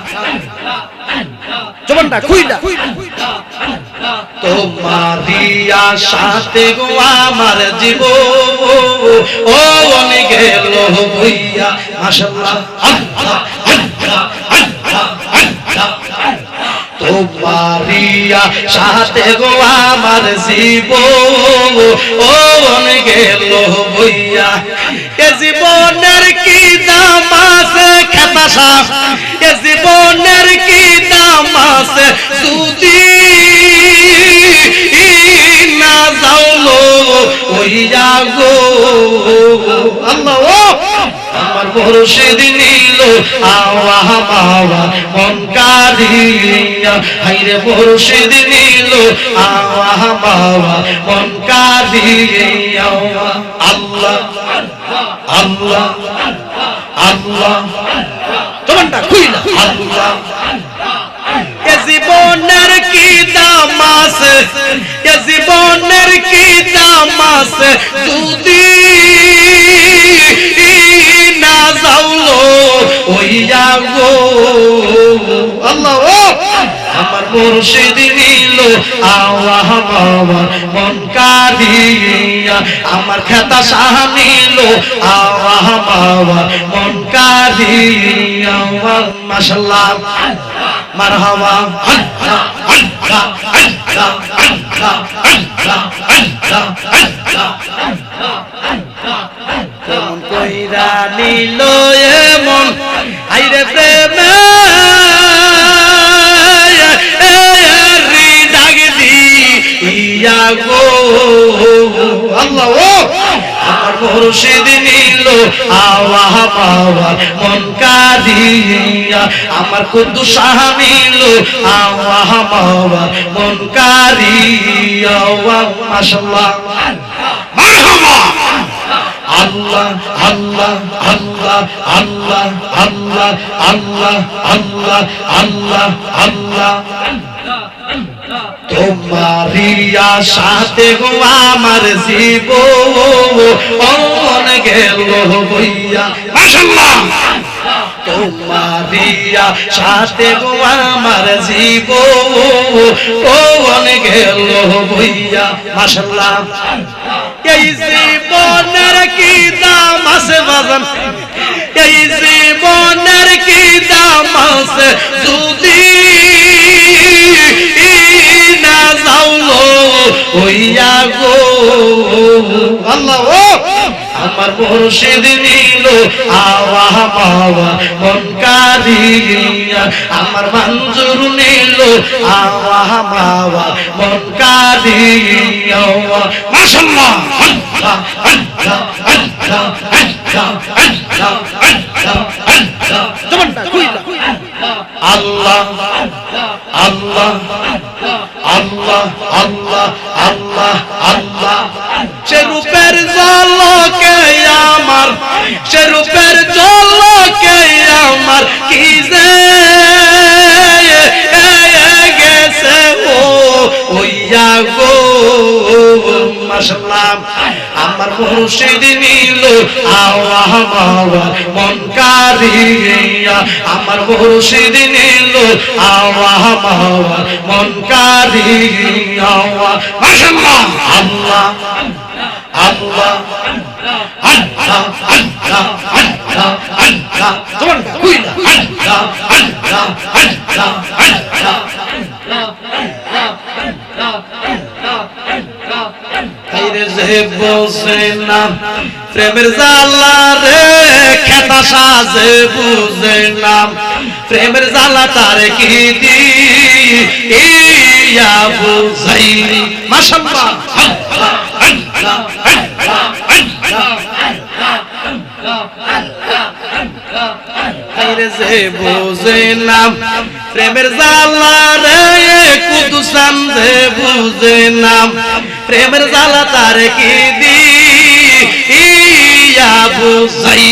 জবানটা কইলা তোমারি আশাতে গো আমার জীবন ও অনে গেল হইয়া মাশাআল্লাহ আল্লাহ আল্লাহ আল্লাহ আল্লাহ তোমারি আশাতে গো আমার জীবন ও অনে গেল হইয়া এ জীবনের কি দাম আছে খেতাশা এ জীবনের কি দাম আছে যদি না যাও ওইয়া গো আল্লাহ আমার মুর্শিদ নিল আল্লাহ মাওয়া মন কারিয়া হায়রে মুর্শিদ নিল আল্লাহ মাওয়া মন কারিয়া আল্লাহ আল্লাহ আল্লাহ তোমরা কইলা আল্লাহ এ জীবনের কি দাম আছে এ জীবনের কি দাম আছে যদি না যাও ওইয়া গো আল্লাহ আমার মুর্শিদ নিল আল্লাহ মাওয়া মন কারিয়া আমার খেতা শাহ নিল আল্লাহ মাওয়া মন কারিয়া মাশাআল্লাহ মারহাবা আল্লাহ আল্লাহ আল্লাহ আল্লাহ আল্লাহ আল্লাহ আল্লাহ কেমন কইরা নিল এমন আইরে প্রেমে ডাক দিয়া গো আল্লাহ আমার মুর্শিদ নিল আল্লাহ মাওয়া মন কারিয়া আমার কুদ্দুস শাহ নিল আল্লাহ মাওয়া মন কারিয়া মাশাআল্লাহ মারহাবা আল্লাহ আল্লাহ আল্লাহ আল্লাহ আল্লাহ আল্লাহ আল্লাহ আল্লাহ আল্লাহ তোমারি আশাতে গো আমার জীবন গেল হইয়া মাশাআল্লাহ তোমারি আশাতে গো আমার জীবন গেল হইয়া মাশাআল্লাহ এই জীবনের কি দাম আছে বাজান এই জীবনের কি দাম আছে যদি না যাও হইয়া গো আল্লাহ আমার মুর্শিদ নিল আল্লাহ মাওয়া মন কারিয়া আমার মঞ্জুর নিল আল্লাহ মাওয়া মন কারিয়া মাশাআল্লাহ আল্লাহ আল্লাহ আল্লাহ আল্লাহ আল্লাহ আল্লাহ আল্লাহ তোমরা কইলা আল্লাহ আল্লাহ আল্লাহ আল্লাহ আল্লাহ আল্লাহ সে রূপের ঝলকে আমার সে রূপের ঝলকে আমার কি যে গেছে ও ওইয়া গো মাশাআল্লাহ আমার মুর্শিদ নিল আওয়াজ মন কারিয়া আমার মুর্শিদ নিল আওয়াজ মন কারিয়া মাশাআল্লাহ আল্লাহ আল্লাহ আল্লাহ আল্লাহ আল্লাহ আল্লাহ জবান কইলা আল্লাহ আল্লাহ আল্লাহ আল্লাহ তাইরে যে বসে না প্রেমের জালা রে খেতা সাজে বুঝে না প্রেমের জালা তারে কি দি ইয়া বুঝাই মাশাআল্লাহ আল্লাহ আল্লাহ আল্লাহ তাইরে যে বুঝে না প্রেমের জালা রে কুদুসান যে বুঝে না প্রেমের জালা তারে কি দি ইয়া বুঝাই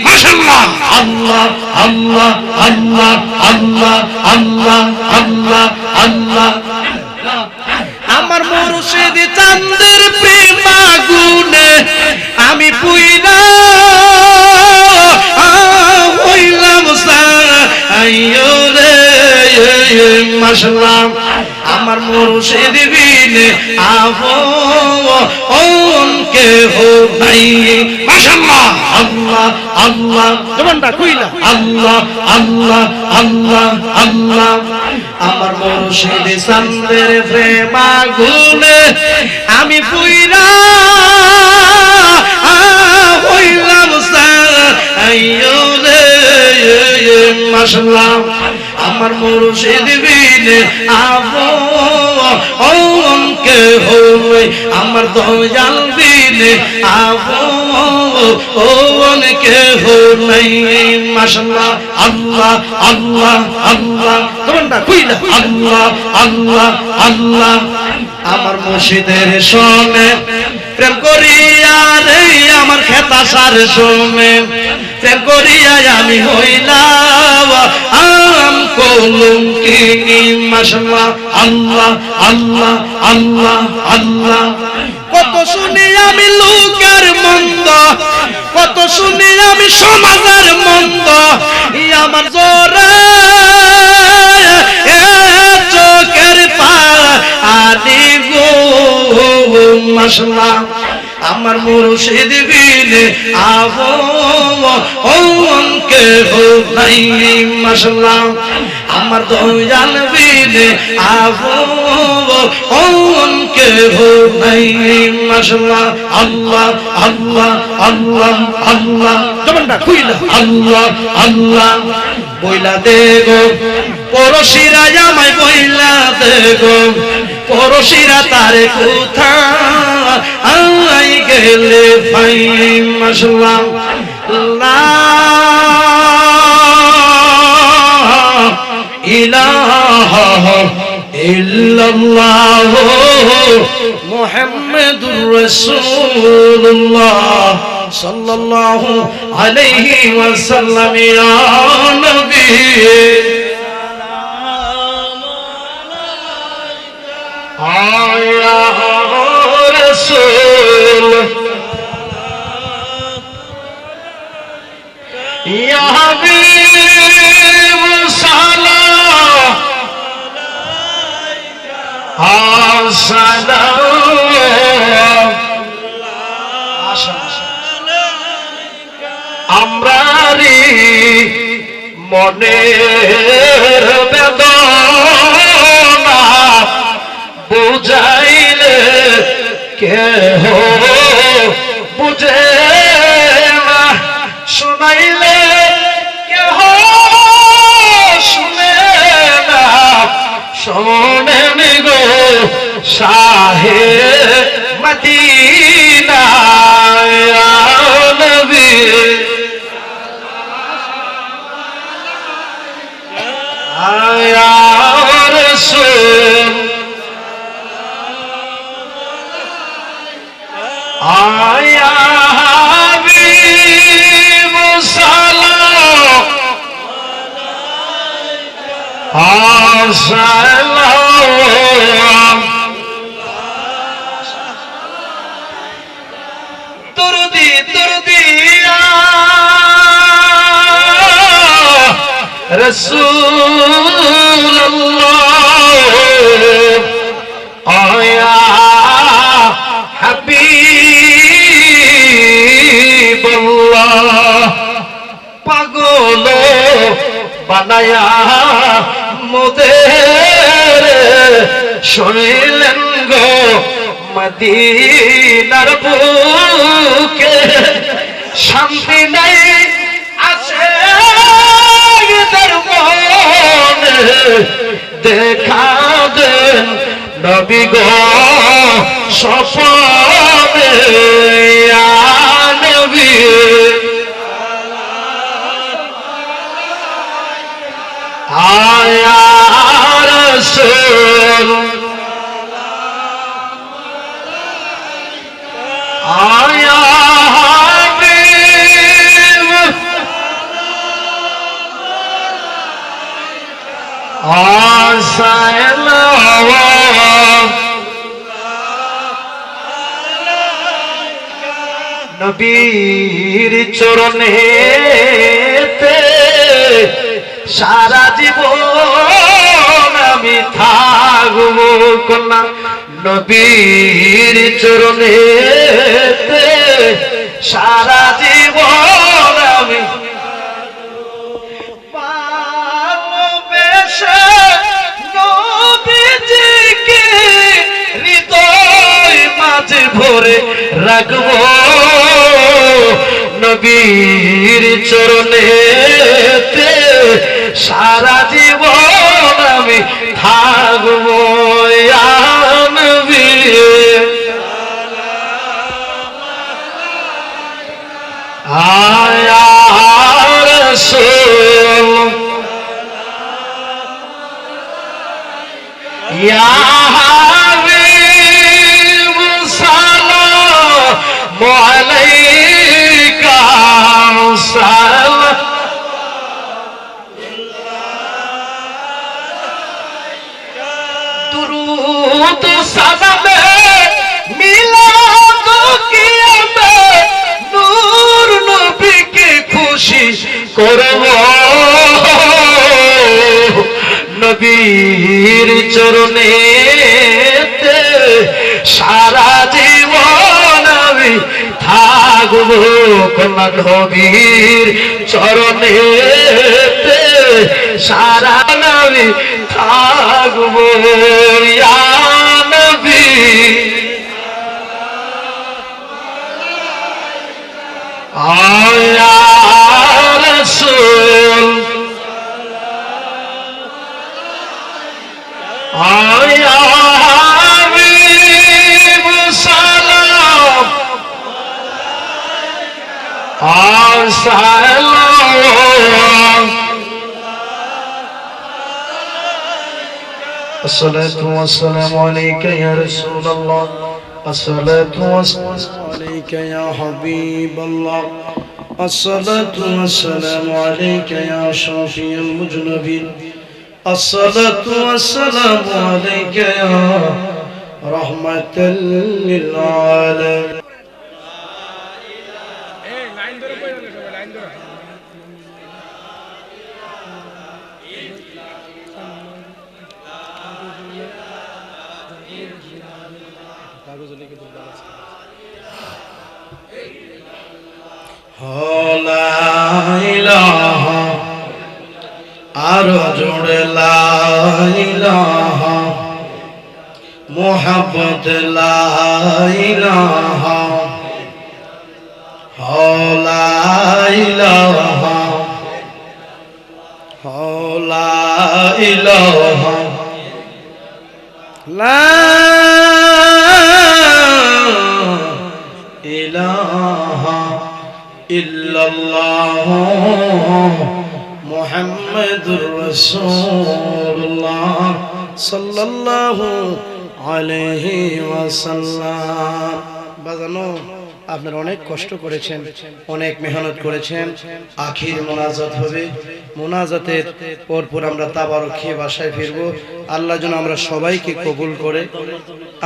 মাশাআল্লাহ আল্লাহ আল্লাহ আল্লাহ আল্লাহ আল্লাহ আল্লাহ আল্লাহ আমার মুর্শিদ চাঁদের প্রেম আগুনে আমি পুইরা হইলাম সাইয়ো রে মাশাআল্লাহ আমার মুর্শিদ বিনে আপন কেহ নাই মাশাআল্লাহ আল্লাহ আল্লাহ জবানটা কইলা আল্লাহ আল্লাহ আল্লাহ আল্লাহ আমার মুর্শিদ চাঁদের প্রেম আগুনে আমি পুইরা হইলাম সাইয়ো রে মাশাআল্লাহ আমার মুর্শিদ বিনে আপন কেহ নাই আমার দয়াল বিনে আপন কেহ নাই মাশাআল্লাহ আল্লাহ আল্লাহ আল্লাহ তোমরা কইলা আল্লাহ আল্লাহ আল্লাহ আমার মুর্শিদের শোনে প্রেম করিয়া রে আমার খেতা সার শোনে প্রেম করিয়া আমি হইলাম আম কলঙ্কি মাশাআল্লাহ আল্লাহ আল্লাহ আল্লাহ আল্লাহ কত শুনি আমি লোকের মন্দ কত শুনি আমি সমাজের মন্দ আমার জোরে চোখের পানি গো মাশাআল্লাহ আমার মুর্শিদ বিনে আপন কেহ নাই মাশাআল্লাহ আমার দয়াল বিনে আপন কেহ নাই মাশাআল্লাহ আল্লাহ আল্লাহ আল্লাহ আল্লাহ জবানটা কইলা আল্লাহ আল্লাহ বইলা দেগো পরশিরা আমায় বইলা দেগো পরশিরা তারে কোথা আই গেলে ভাই মাশাআল্লাহ লা ইলাহা ইল্লাল্লাহ মুহাম্মাদুর রাসূলুল্লাহ সাল্লাল্লাহু আলাইহি ওয়াসাল্লাম ইয়া নবী আয়া রাসূল ইয়া হাবিব সালাম আসসালাম আমরারি মনের বেদনা বুঝাইলে কেহ বুঝে না শুনাইলে কেহ শুনে না শোনেন গো শাহে মদিনা ইয়া নবী
সালাম দরুদি দরুদি রাসূলুল্লাহ আয়া হাবিবাল্লাহ পাগল বানায়া মোদের শুনিলেন গো মদিনার বুকে শান্তি নাই আছে এদের মনে দেখা দেন নবী গো স্বপ্নে ইয়া নবী আয়া রাসূল আয়া হাবিব আসসালাম নবীর চরণেতে সারা জীবন আমি থাকবো কন্যা নবীর চরণেতে সারা জীবন আমি ভালোবেসে নবীজিকে হৃদয় মাঝে ভরে রাখবো নবীর চরণেতে সারা জীবন আমি থাকবো ইয়া নবী আয়া রাসূল ইয়া হাবিব সালামু আলাইকা সালাম দুরূদ সালামে মিলাদ কিয়ামে নূর নবীকে খুশি করব নবীর চরণেতে সারা জীবন আমি থাকবো কন্যা নবীর চরণেতে সারা আমি থাকবো ইয়া নবী আয়া রাসূল আয়া হাবিব সালাম আসসালাম الصلاة والسلام عليك يا رسول الله الصلاة والسلام عليك يا حبيب الله الصلاة والسلام عليك يا شافي المذنبين الصلاة والسلام عليك يا رحمة للعالمين লা ইলাহা আরো জোড়ে লা ইলাহা মুহাব্বত লা ইলাহা লা ইলাহা লা ইলাহা লা ইলাহা ইল্লাল্লাহ মুহাম্মাদুর রাসূলুল্লাহ সাল্লাল্লাহু আলাইহি ওয়াসাল্লাম বাজানো
আপনারা অনেক কষ্ট করেছেন, অনেক মেহনত করেছেন। আখির মোনাজাত হবে, মোনাজাতের পরপর আমরা তাবারক খেয়ে বাসায় ফিরবো। আল্লাহ যেন আমরা সবাইকে কবুল করে,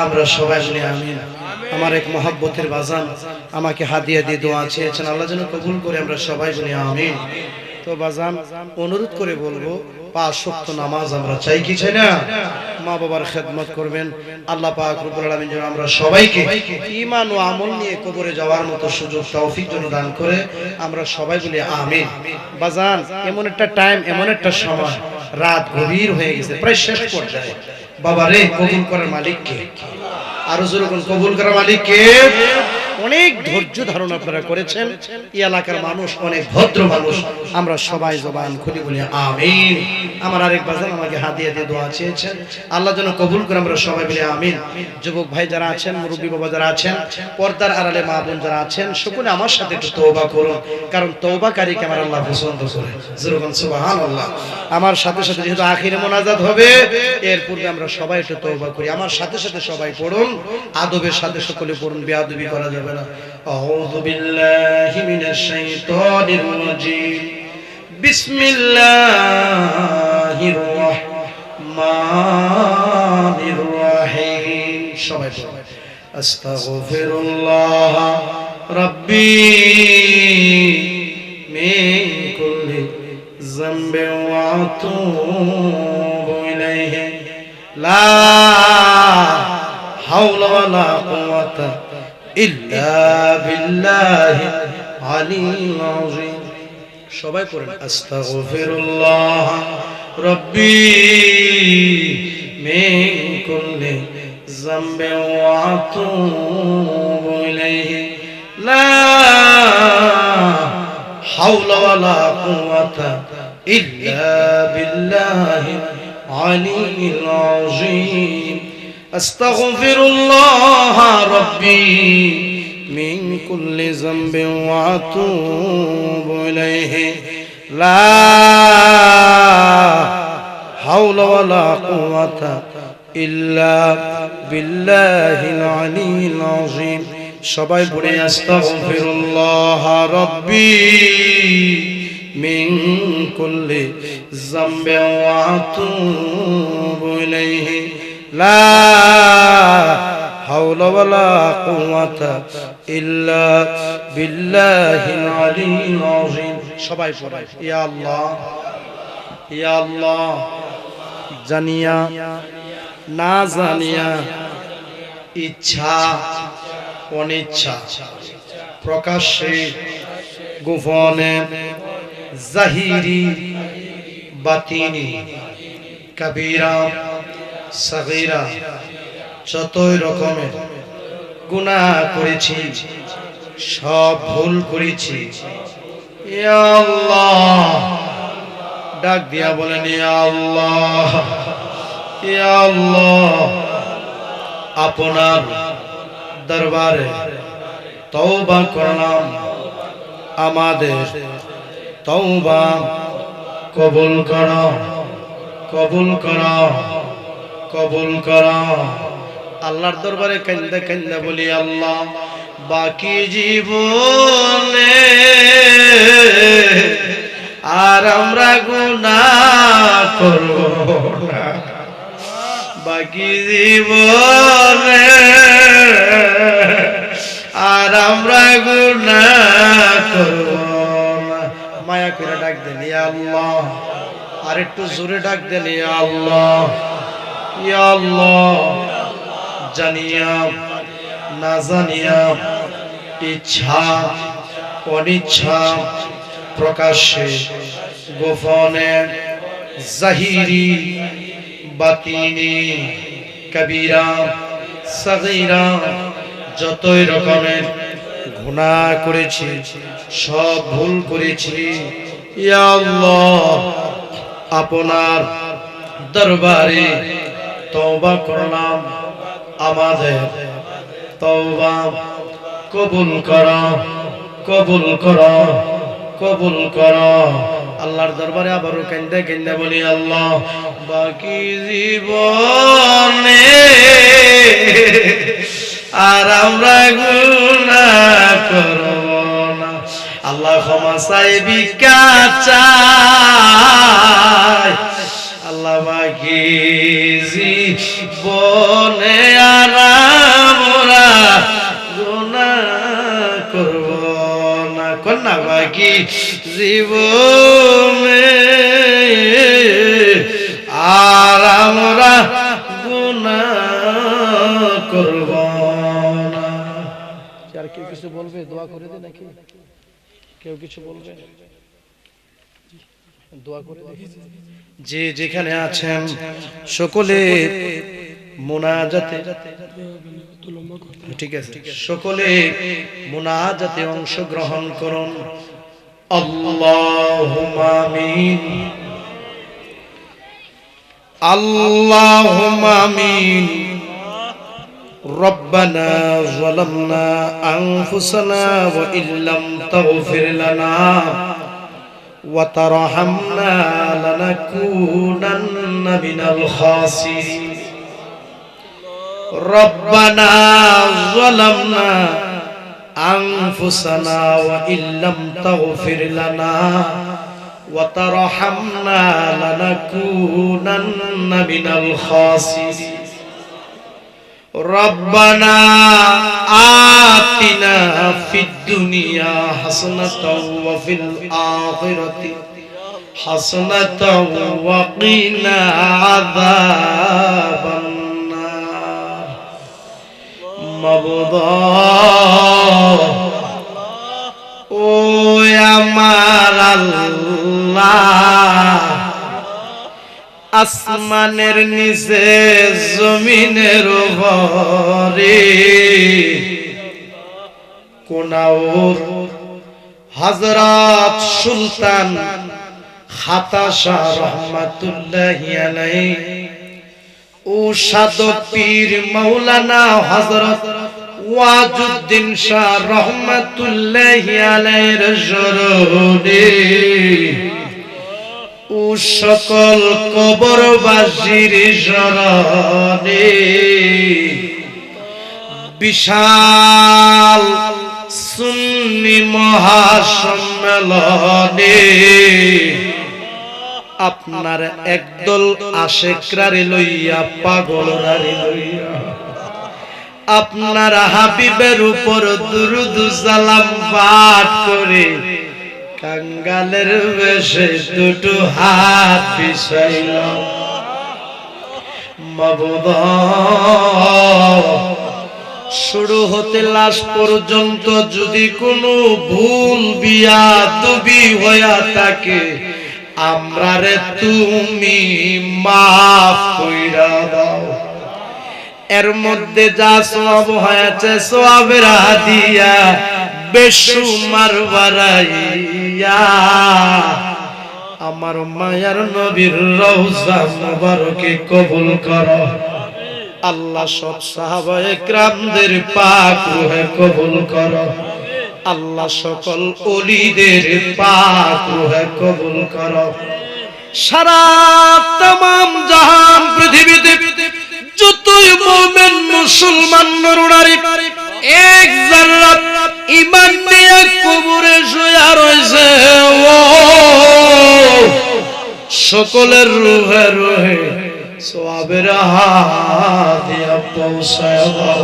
আমরা সবাই বলি আমিন। আমার এক মহাব্বতের বাজান আমাকে হাদিয়া দিয়ে দোয়া চেয়েছেন, আল্লাহ যেন কবুল করে, আমরা সবাই বলি আমিন। তো বাজান অনুরোধ করে বলবো, 5 ওয়াক্ত নামাজ আমরা চাই কি চাই না? মা বাবার খেদমত করবেন। আল্লাহ পাক রব্বুল আলামিন যেন আমরা সবাইকে ঈমান ও আমল নিয়ে কবরে যাওয়ার মতো সুযোগ তৌফিক যেন দান করে, আমরা সবাই বলি আমিন। বাজান এমন একটা টাইম, এমন একটা সময়, রাত গভীর হয়ে গেছে, প্রায় শেষ পর্যায়ে। বাবা রে, কবুল করার মালিক কে? আরো জোরে কোন কবুল করার মালিক কে? অনেক ধৈর্য ধারণ আপনারা করেছেন। এই এলাকার মানুষ অনেক ভদ্র মানুষ, আমরা সবাই জবান খুলে বলি আমিন। আমার আরেক বাজান আমাকে হাদিয়া দিয়ে দোয়া চেয়েছেন, আল্লাহ যেন কবুল করে, আমরা সবাই বলি আমিন। যুবক ভাই যারা আছেন, মুরব্বী বাবা যারা আছেন, পর্দার আড়ালে মা বোন যারা আছেন, সকলে আমার সাথে একটু তওবা করুন, কারণ তওবাকারীকে আমার আল্লাহ পছন্দ করে। যেরকম সুবহানাল্লাহ। আমার সাথে সাথে যেহেতু আখিরে মোনাজাত হবে, এর পূর্বে আমরা সবাই একটু তওবা করি। আমার সাথে সাথে সবাই পড়ুন, আদবের সাথে সকলে পড়ুন, বেয়াদবি করা যাবে না। আউযু বিল্লাহি মিনাশ শাইতানির রাজীম। বিসমিল্লাহির রহমানির রহিম। সবাই পড়ুন। আস্তাগফিরুল্লাহ রাব্বি মিন কুল্লি যামবিন ওয়া আতুবু ইলাইহি লা হাওলা ওয়ালা কুওয়াতা ইল্লা বিল্লাহি আলিয়্যিল আযীম। সবাই পড়েন। আস্তাগফিরুল্লাহ রাব্বি মিন কুল্লি যামবিন ওয়া আতুবু ইলাইহি লা হাওলা ওয়ালা কুওয়াতা ইল্লা বিল্লাহি আলিয়্যিল আযীম। আস্তাগফিরুল্লাহ রাব্বি মিন কুল্লি যামবিন ওয়া আতুবু ইলাইহি লা হাওলা ওয়ালা কুওয়াতা ইল্লা বিল্লাহিল আলিয়্যিল আযীম। সবাই পড়ে আস্তাগফিরুল্লাহ রাব্বি মিন কুল্লি যামবিন ওয়া আতুবু ইলাইহি লা হাওলা ওয়ালা কুওয়াতা ইল্লা বিল্লাহিল আলিয়্যিল আযীম। সবাই পড়ে ইয়া আল্লাহ, ইয়া আল্লাহ। জানিয়া না জানিয়া, ইচ্ছা অনিচ্ছা, প্রকাশ্যে গোপনে, জাহিরি বাতিনি, কবিরা সগীরা, যতই রকমের গুনাহ করেছি, সব ভুল করেছি। ইয়া আল্লাহ, ডাক দিয়া বলেন ইয়া আল্লাহ, ইয়া আল্লাহ। আপনার দরবারে তওবা করলাম, আমাদের তওবা কবুল করো, কবুল করো, কবুল করো। আল্লাহর দরবারে কান্দা কান্দা বলি, আল্লাহ বাকি জীবনে আর আমরা গুনাহ করব না, বাকি জীবনে আর আমরা গুনাহ করব না। মায়া করে ডাক দেন ইয়া আল্লাহ, আর একটু জোরে ডাক দেন ইয়া আল্লাহ, ইয়া আল্লাহ। জানিয়া না জানিয়া, ইচ্ছা অনিচ্ছা, প্রকাশ্যে গোপনে, জাহিরি বাতিনি, কবিরা সগীরা, যতই রকমের গুনাহ করেছি, সব ভুল করেছি। ইয়া আল্লাহ, আপনার দরবারে তওবা করলাম, আমাদের তওবা কবুল করো, কবুল করো, কবুল করো। আল্লাহর দরবারে আবারও কান্দা কান্দা বলি, আল্লাহ বাকি জীবনে আর আমরা গুনাহ আল্লাহ ক্ষমা চাই ভিক্ষা চাই আল্লাহ বাকি জীবনে আর আমরা গুনাহ করব না কন্যা বাকি জীবনে আর আমরা গুনাহ করব না। আর কেউ কিছু বলবে? দোয়া করে দে নাকি কেউ কিছু বলবে? দোয়া করে দে। যে যেখানে আছেন সকলে মুনাজাতে, ঠিক আছে, সকলে মুনাজাতে অংশগ্রহণ করুন। আল্লাহুম্মা আমিন, আল্লাহুম্মা আমিন। রব্বানা যালামনা আনফুসানা ওয়া ইল্লাম তাগফির লানা ওয়া তারহামনা লানাকুনান্না মিনাল খাসিরিন। রব্বানা যালামনা আনফুসানা ওয়া ইল্লাম তাগফির লানা ওয়া তারহামনা লানাকুনান্না মিনাল খাসিরিন। রব্বানা আতিনা ফিদ দুনিয়া হাসানাতাও ওয়া ফিল আখিরাতি হাসানাতাও ওয়া কিনা আযাবান নার। মাবুদ ও আমার আল্লাহ, আসমানের নিচে জমিনের উপরে কোনাউর হযরত সুলতান খাতা শাহ রহমাতুল্লাহি আলাইহি ও সাধক পীর মাওলানা হযরত ওয়াজুদ্দিন শাহ রহমাতুল্লাহি আলাইহির জরনে ও সকল কবরবাসীর শরণে বিশাল সুন্নি মহাসম্মেলনে আপনার একদল আশিকরারে লইয়া পাগলরারে লইয়া আপনার হাবিবের উপর দুরূদ সালাম পাঠ করে কাঙ্গালের বেশে দুটো হাত বিছাইলাম। মাবুদ শুরু হতে লাশ পর্যন্ত যদি কোনো ভুল বিয়াদবি হইয়া থাকে আমরারে তুমি মাফ কইরা দাও। এর মধ্যে যা সওয়াব হয়েছে সওয়াবের হাদিয়া বেশুমার বাড়াইয়া আমার মায়ার নবীর রওজা মুবারকে কবুল করো। আল্লাহ সব সাহাবায়ে কিরামদের পাক রূহে কবুল করো। আল্লাহ সকল ওলিদের পাক রূহে কবুল করো। সারা तमाम জাহান পৃথিবীতে যতই মুমিন মুসলমান নরনারী এক যারা ঈমান নিয়ে কবরে শুয়ে রয়েছে ও সকলের রূহে রূহে সওয়াবের হাদিয়া পৌঁছায় দাও।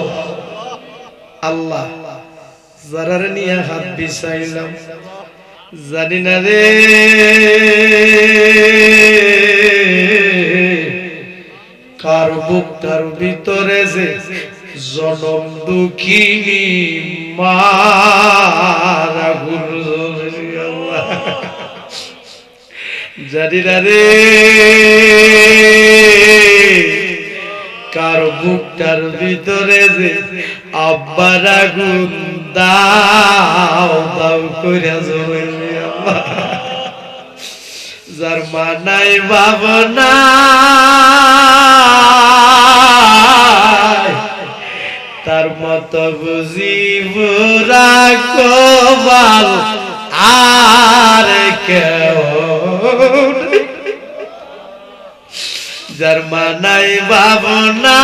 আল্লাহ যারার নিয়ে হাত বিছাইলাম জানি না রে কার বুকটার ভিতরে যে জনম দুঃখিনী মারা গুরুজরি আল্লাহ জানি না রে কার বুকটার ভিতরে যে আব্বার আগুন দাও দাও কইরা জ্বলে আল্লাহ যার মানাই ভাবনা তার মত বুঝিব রাখবাল আর কেউ যার মানাই ভাবনা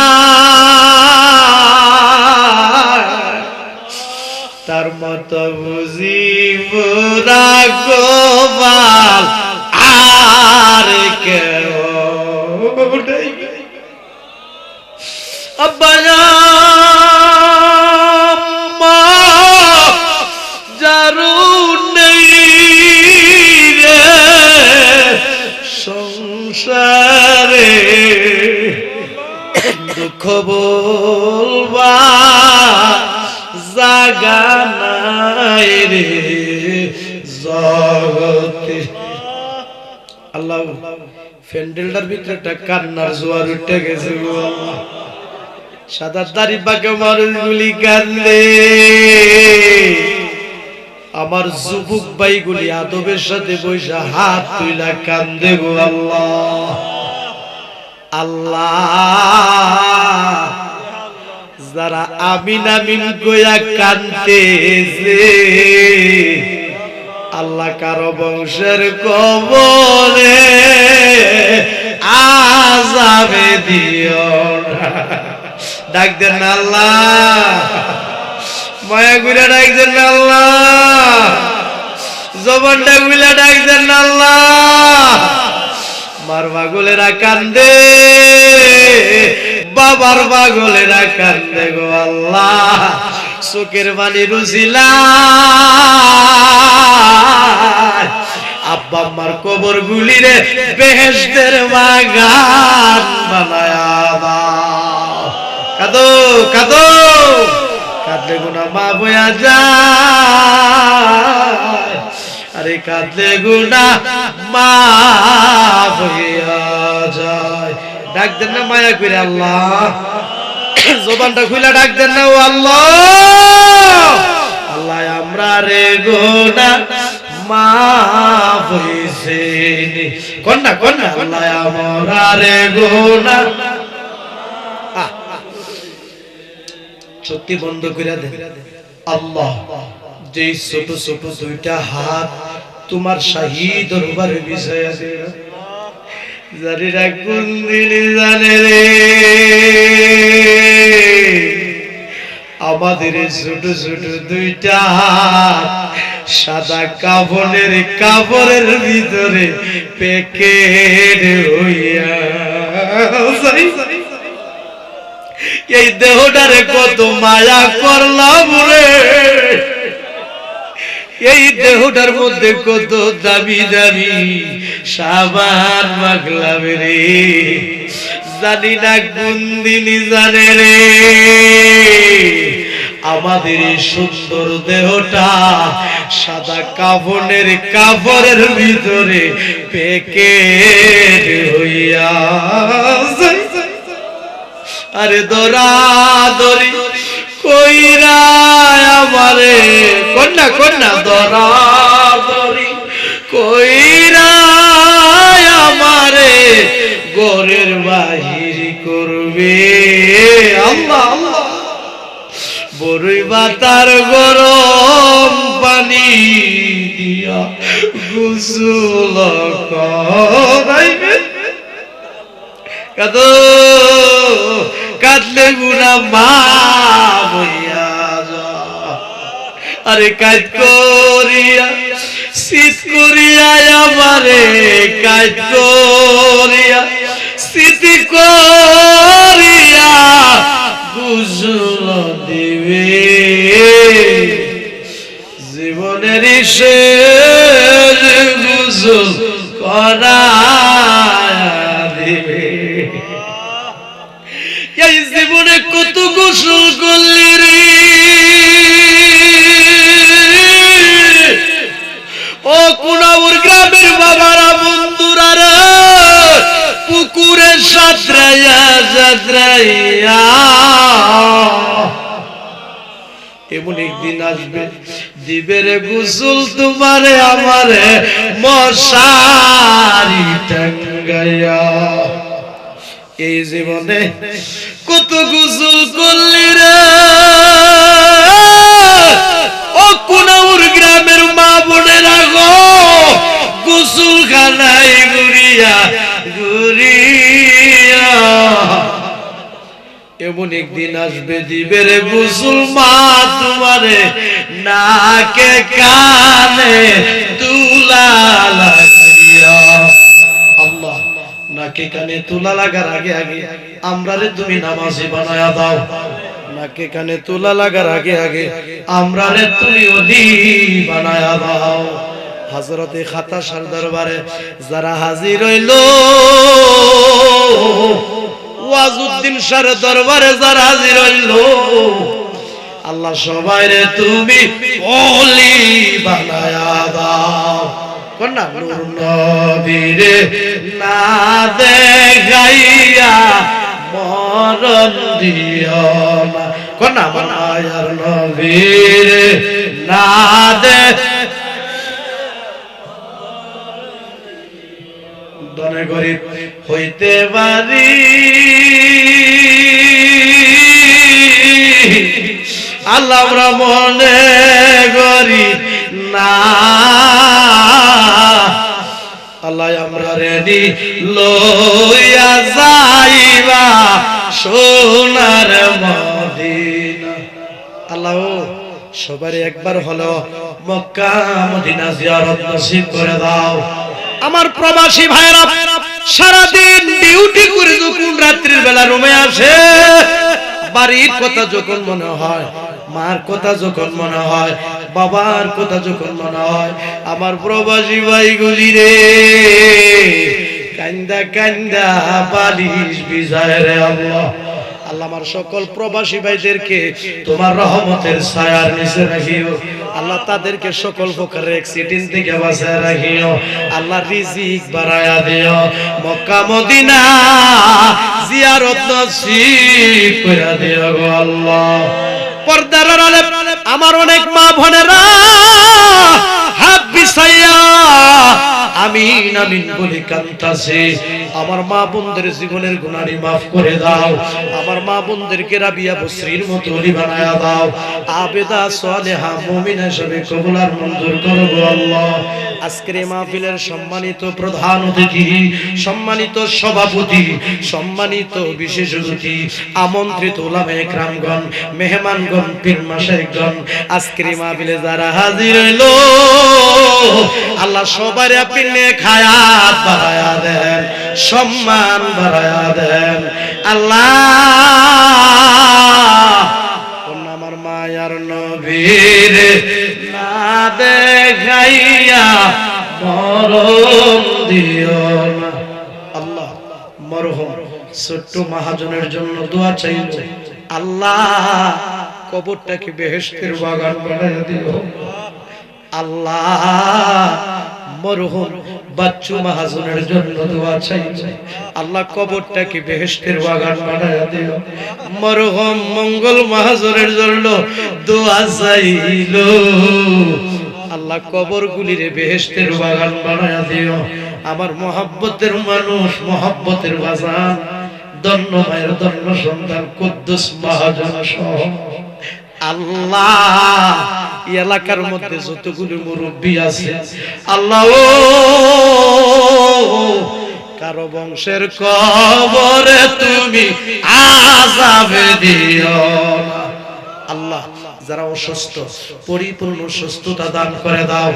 তার মত বুঝিব
বাজা মা যারু নেই রে সংসারে দুঃখ বলবা জাগা নাই রে জগতে। আল্লাহ ফ্যান্ডেলটার ভিতরে একটা কান্নার জোয়ার উঠে গেছে গো আল্লাহ। সাদা দাড়ি পাকে মানুষগুলি কান্দে, আমার যুবক ভাইগুলি আদবের সাথে বৈশা হাত তুইলা কান্দে গো আল্লাহ। আল্লাহ যারা আমিন আমিন কইয়া কান্দতেছে আল্লাহ কারো বংশের কবরে আযাবে দিও না। ডাক দেন না আল্লাহ, মায়া গুলা ডাক দেন না আল্লাহ, জবানটা গুলা ডাক দেন না আল্লাহ। মার পাগলেরা কান্দে, বাবার পাগলেরা কান্দে গো আল্লাহ। চোখের পানি রুজিলা আব্বা আম্মার কবর গুলিরে বেহেশতের বাগান বানায়া দাও। কাঁদো কাঁদো, কাঁদলে গুনা মাফ হইয়া যায়, আরে কাঁদলে গুনা মাফ হইয়া যায়। ডাক দেন না মায়া করে আল্লাহ, জবানটা খুলে ডাক দেন না ও আল্লাহ। আল্লাহ আমরা রে গুনা মাফ হইছে কন্যা কন্যা, আল্লাহ আমরা রে গুনা। চোখটি বন্ধ করে দেন। আল্লাহ যেই ছোট ছোট দুইটা হাত তোমার শাহী দরবারে বিছায়া দে, জানিরা কোন দিনে জানে রে আমাদের ছোট ছোট দুইটা হাত সাদা কাপড়ের ভিতরে প্যাকেট হইয়া এই দেহটারে কত মায়া করলাম রে, এই দেহটার মধ্যে কত দামি দামি সাবান মাখলাম রে, জানি না কোন দিনই জানে রে আমাদের এই সুন্দর দেহটা সাদা কাপড়ের ভিতরে প্যাকেট হইয়া আরে দরাদরি কইরা আমারে কন্যা কন্যা দরাদরি কইরা আমারে ঘরের বাহির করবে আল্লাহ। বড়ই বাতার গরম পানি দিয়া গোসল করাইবে, কাঁদো কাঁদলে গুনা মাফ হইয়া যায়, আরে কাজ করিয়া শীত করিয়া আমারে কাজ করিয়া স্মৃতি করিয়া গোসল দিবে, জীবনের শেষ গোসল করা দিবে। এই জীবনে কত গোসল করলি রে ও কুনাউর গ্রামের বাবারা বন্ধুরা রে, পুকুরে সাঁতরাইয়া সাঁতরাইয়া এমন একদিন আসবে দিবে রে গোসল তোমারে আমারে মশারি টাঙ্গাইয়া। এই জীবনে কত গোসল করলি রে ও কুনাউর গ্রামের মা বোনেরা গো, গোসল খানায় ঘুরিয়া ঘুরিয়া এমন একদিন আসবে দিবে রে গোসল মা তোমারে নাকে কানে তুলা লাগিয়া। আল্লাহ নাকে কানে তুলা লাগার আগে আগে আমরা রে তুমি নামাজি বানায়া দাও, নাকে কানে তুলা লাগার আগে আগে আমরা রে তুমি ওলি বানায়া দাও। হযরতে খাতা শাহ দরবারে যারা হাজির হইল, ওয়াজউদ্দিন শাহ দরবারে যারা হাজির হইল, আল্লাহ সবাই রে তুমি ওলি বানায়া দাও। কোন না নূর নবীরে না দেখাইয়া মরণ দিও না, কোন না মায়ার নবীরে না দে দনে গরিব হইতে পারি, আল্লাহ আমরা মনে করি না, আল্লাহ আমরা রেডি লইয়া যাইবা সোনার মদিনা। আল্লাহ সবার একবার হলো মক্কা মদিনা জিয়ারত নসিব করে দাও। আমার প্রবাসী ভাইরা সারাদিন ডিউটি করে যখন রাত্রির বেলা রুমে আসে, বাড়ির কথা যখন মনে হয়, মার কথা যখন মনে হয়, বাবার কথা যখন মনে হয়, আমার প্রবাসী ভাইগুলি রে কান্দা কান্দা বালিশ ভিজায় রে আল্লাহ। আল্লাহ আমার সকল প্রবাসী ভাইদেরকে তোমার রহমতের ছায়ার নিচে রাখিও। আল্লাহ তাদেরকে সকল প্রকারের অ্যাক্সিডেন্ট থেকে বাঁচায় রাখিও। আল্লাহ রিজিক বাড়ায়া দিও, মক্কা মদিনা জিয়ারত নসিব করে দিও গো আল্লাহ। পর্দার আড়ালে আমার অনেক মা বোনেরা হাত বিছাইয়া আমিন আমিন বলে কাঁদতাছে। আমার মা বোনদের জীবনের গুনাহ মাফ করে দাও, আমার মা বোনদেরকে রাবিয়া বসরির মতো ওলি বানায়া দাও, আবেদা সালেহা মুমিনা হিসেবে কবুল আর মঞ্জুর করো গো আল্লাহ। আজকের এই মাহফিলের সম্মানিত প্রধান অতিথি, সম্মানিত সভাপতি, সম্মানিত বিশেষ অতিথি, আমন্ত্রিত উলামায়ে কেরামগণ, মেহমানগণ, পীর মাশায়েখগণ, আজকের এই মাহফিলে যারা হাজির হইল, আল্লাহ সবার আপনি নেক হায়াত বাড়ায়া দেন, সম্মান বাড়ায়া দেন আল্লাহ। আমার মায়ার নবীর না দেখাইয়া মরণ দিও না আল্লাহ। মরহুম ছোট্ট মহাজনের জন্য দোয়া চাইল, আল্লাহ কবরটাকে বেহেশতের বাগান বানাইয়া দিও আল্লাহ। মরহুম বাচ্চু মাহাজনের জন্য দোয়া চাইল, আল্লাহ কবরটাকে বেহেশতের বাগান বানায়া দিও। মরহুম মঙ্গল মাহাজনের জন্য দোয়া চাইল, আল্লাহ কবরগুলিরে বেহেশতের বাগান বানায়া দিও। আমার মহব্বতের মানুষ, মহব্বতের বাজান, দন্ন মায়ের দন্ন সন্তান কুদ্দুস মাহাজন সহ আল্লাহ এলাকার মধ্যে যতগুলো মুরব্বী আছে আল্লাহ, কারো বংশের কবরে তুমি আযাবে দিও না আল্লাহ। যারা অসুস্থ পরিপূর্ণ সুস্থতা দান করে দাও,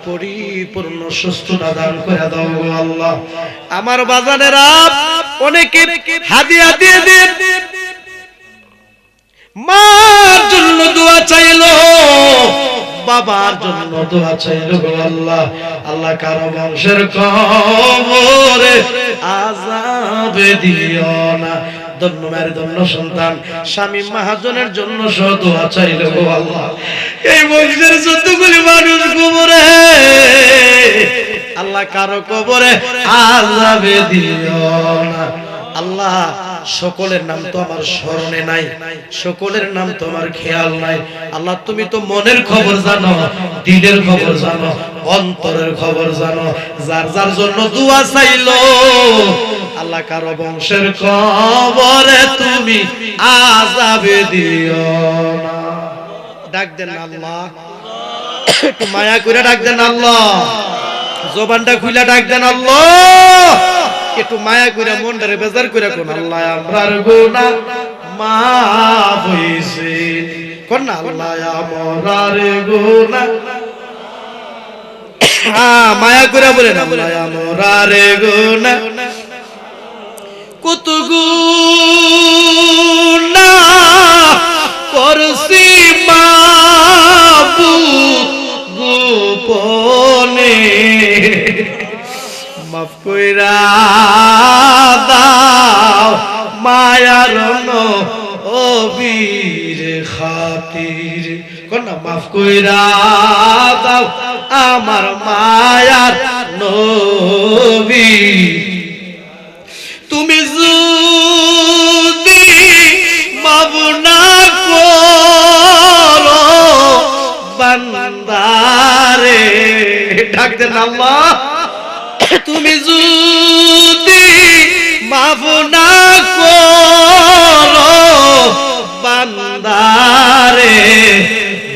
পরিপূর্ণ সুস্থতা দান করে দাও গো আল্লাহ। আমার বাজানেরা অনেকে হাদিয়া দিয়ে দেন, মার জন্য দোয়া চাইলো, বাবার জন্য দোয়া চাইলো গো আল্লাহ। আল্লাহ কারো বংশের কবরে আযাবে দিও না। ধন্য মায়ের ধন্য সন্তান স্বামী মাহাজনের জন্য দোয়া চাইলো গো আল্লাহ। এই বংশের যতগুলি মানুষ কবরে আল্লাহ কারো কবরে আযাবে দিও না আল্লাহ। সকলের নাম তো আমার স্মরণে নাই, সকলের নাম তো আমার খেয়াল নাই আল্লাহ। তুমি তো মনের খবর জানো, দিলের খবর জানো, অন্তরের খবর জানো। যার যার জন্য দোয়া চাইলো আল্লাহ কারো বংশের কবরে তুমি আযাবে দিও না। ডাক দেন আল্লাহ, একটু মায়া করে ডাক দেন আল্লাহ, জবানটা খুলে ডাক দেন আল্লাহ, একটু মায়া করে মনটারে বেজার করে কোন আল্লাহ আমরার গুনাহ মাফ হইছে, কোন আল্লাহ আমরার গুনাহ, হ্যাঁ মায়া করে বলেন আল্লাহ আমরার গুনাহ কত গুনাহ করছি মাবুদ গোপনে, মাফ কইরা দাও মায়ার নবীর খাতির। কোন না, মাফ কইরা দাও আমার মায়ার নবী। তুমি যদি মাফ না করো বান্দারে, ডাক দেন আল্লাহ, তুমি যদি মাফ না করো বান্দারে,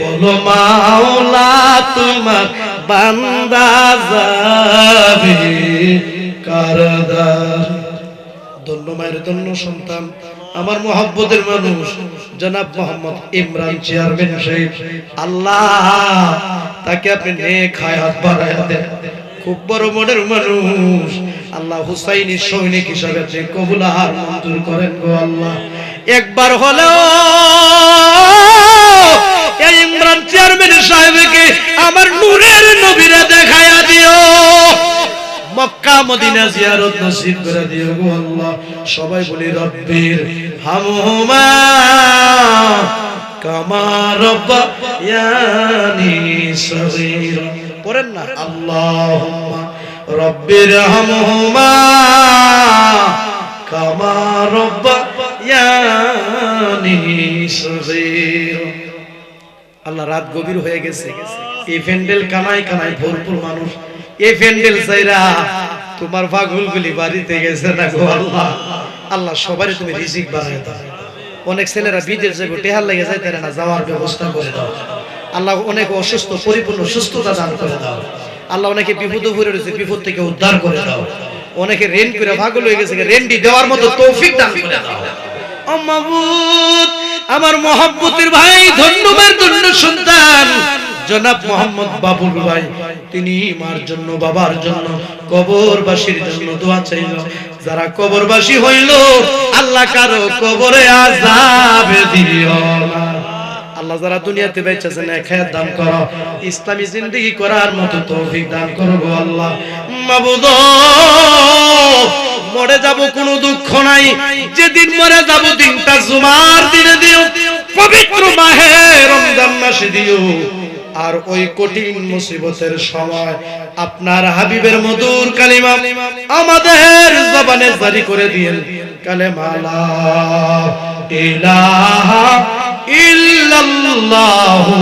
বলো মাওলা তোমার বান্দা যাবে কারাগার। ধন্য মায়ের ধন্য সন্তান, আমার মোহাব্বতের মানুষ জনাব মোহাম্মদ ইমরান চেয়ারম্যান সাহেব, আল্লাহ তাকে আপনি নেক হায়াত বাড়ায়া দেন। খুব বড় মনের মানুষ, আল্লাহ হুসাইনি সৈনিক হিসাবে আপনি কবুল আর মঞ্জুর করেন গো আল্লাহ। একবার হলেও এই ইমরান চেয়ারম্যান সাহেবকে আমার নূরের নবীরা দেখায়া দিও, মক্কা মদিনা জিয়ারত নসিব করে দিও গো আল্লাহ। সবাই বলি রব্বির হামহুমা কামা রাব্বায়ানি সগীরা। পড়েন না, আল্লাহুম্মা রব্বির হামহুমা কামা রাব্বায়ানি সগীরা। আল্লাহ, রাত গভীর হয়ে গেছে, এই প্যান্ডেল কানায় কানায় ভরপুর মানুষ, এই প্যান্ডেল চাইরা তোমার পাগলগুলি বাড়িতে গেছে না গো আল্লাহ। আল্লাহ সবারই তুমি রিজিক বাড়ায় দাও। অনেক ছেলেরা বিদেশ যাবে, টেহার লেগে যাইতে না, যাওয়ার ব্যবস্থা করে দাও আল্লাহ। অনেক অসুস্থ, পরিপূর্ণ সুস্থতা দান করে দাও আল্লাহ। অনেকে বিপদে পড়ে রয়েছে, বিপদ থেকে উদ্ধার করে দাও। অনেকে রেন করে পাগল হয়ে গেছে, রেন্ডি দেওয়ার মতো তৌফিক দান করে দাও। ও মাবুদ, আমার মহব্বতের ভাই, ধন্যবাদ ধন্য সন্তান জনাব মোহাম্মদ বাবুল ভাই, তিনি মার জন্য, বাবার জন্য, কবরবাসীর জন্য দোয়া চাইল। যারা কবরবাসী হইল, আল্লাহ কারো কবরে আযাব দিও না। আল্লাহ যারা দুনিয়াতে বেঁচে আছেন, খায়াত দান করো, ইসলামী জিন্দেগি করার মতো তৌফিক দান করো গো আল্লাহ। মাবুদ, মরে যাব কোনো দুঃখ নাই, যেদিন মরে যাব দিনটা জুমার দিনে দিও, পবিত্র মাহে রমজান মাসে দিও। আর ওই কঠিন মুসিবতের সময় আপনার হাবিবের মধুর কালিমা আমাদের জবানে জারি করে দিয়েন, কালেমা লা ইলাহা ইল্লাল্লাহু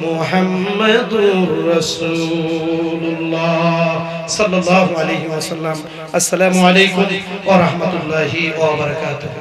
মুহাম্মাদুর রাসূলুল্লাহ সাল্লাল্লাহু আলাইহি ওয়াসাল্লাম। আসসালামু আলাইকুম ওয়া রাহমাতুল্লাহি ওয়া বারাকাতুহু।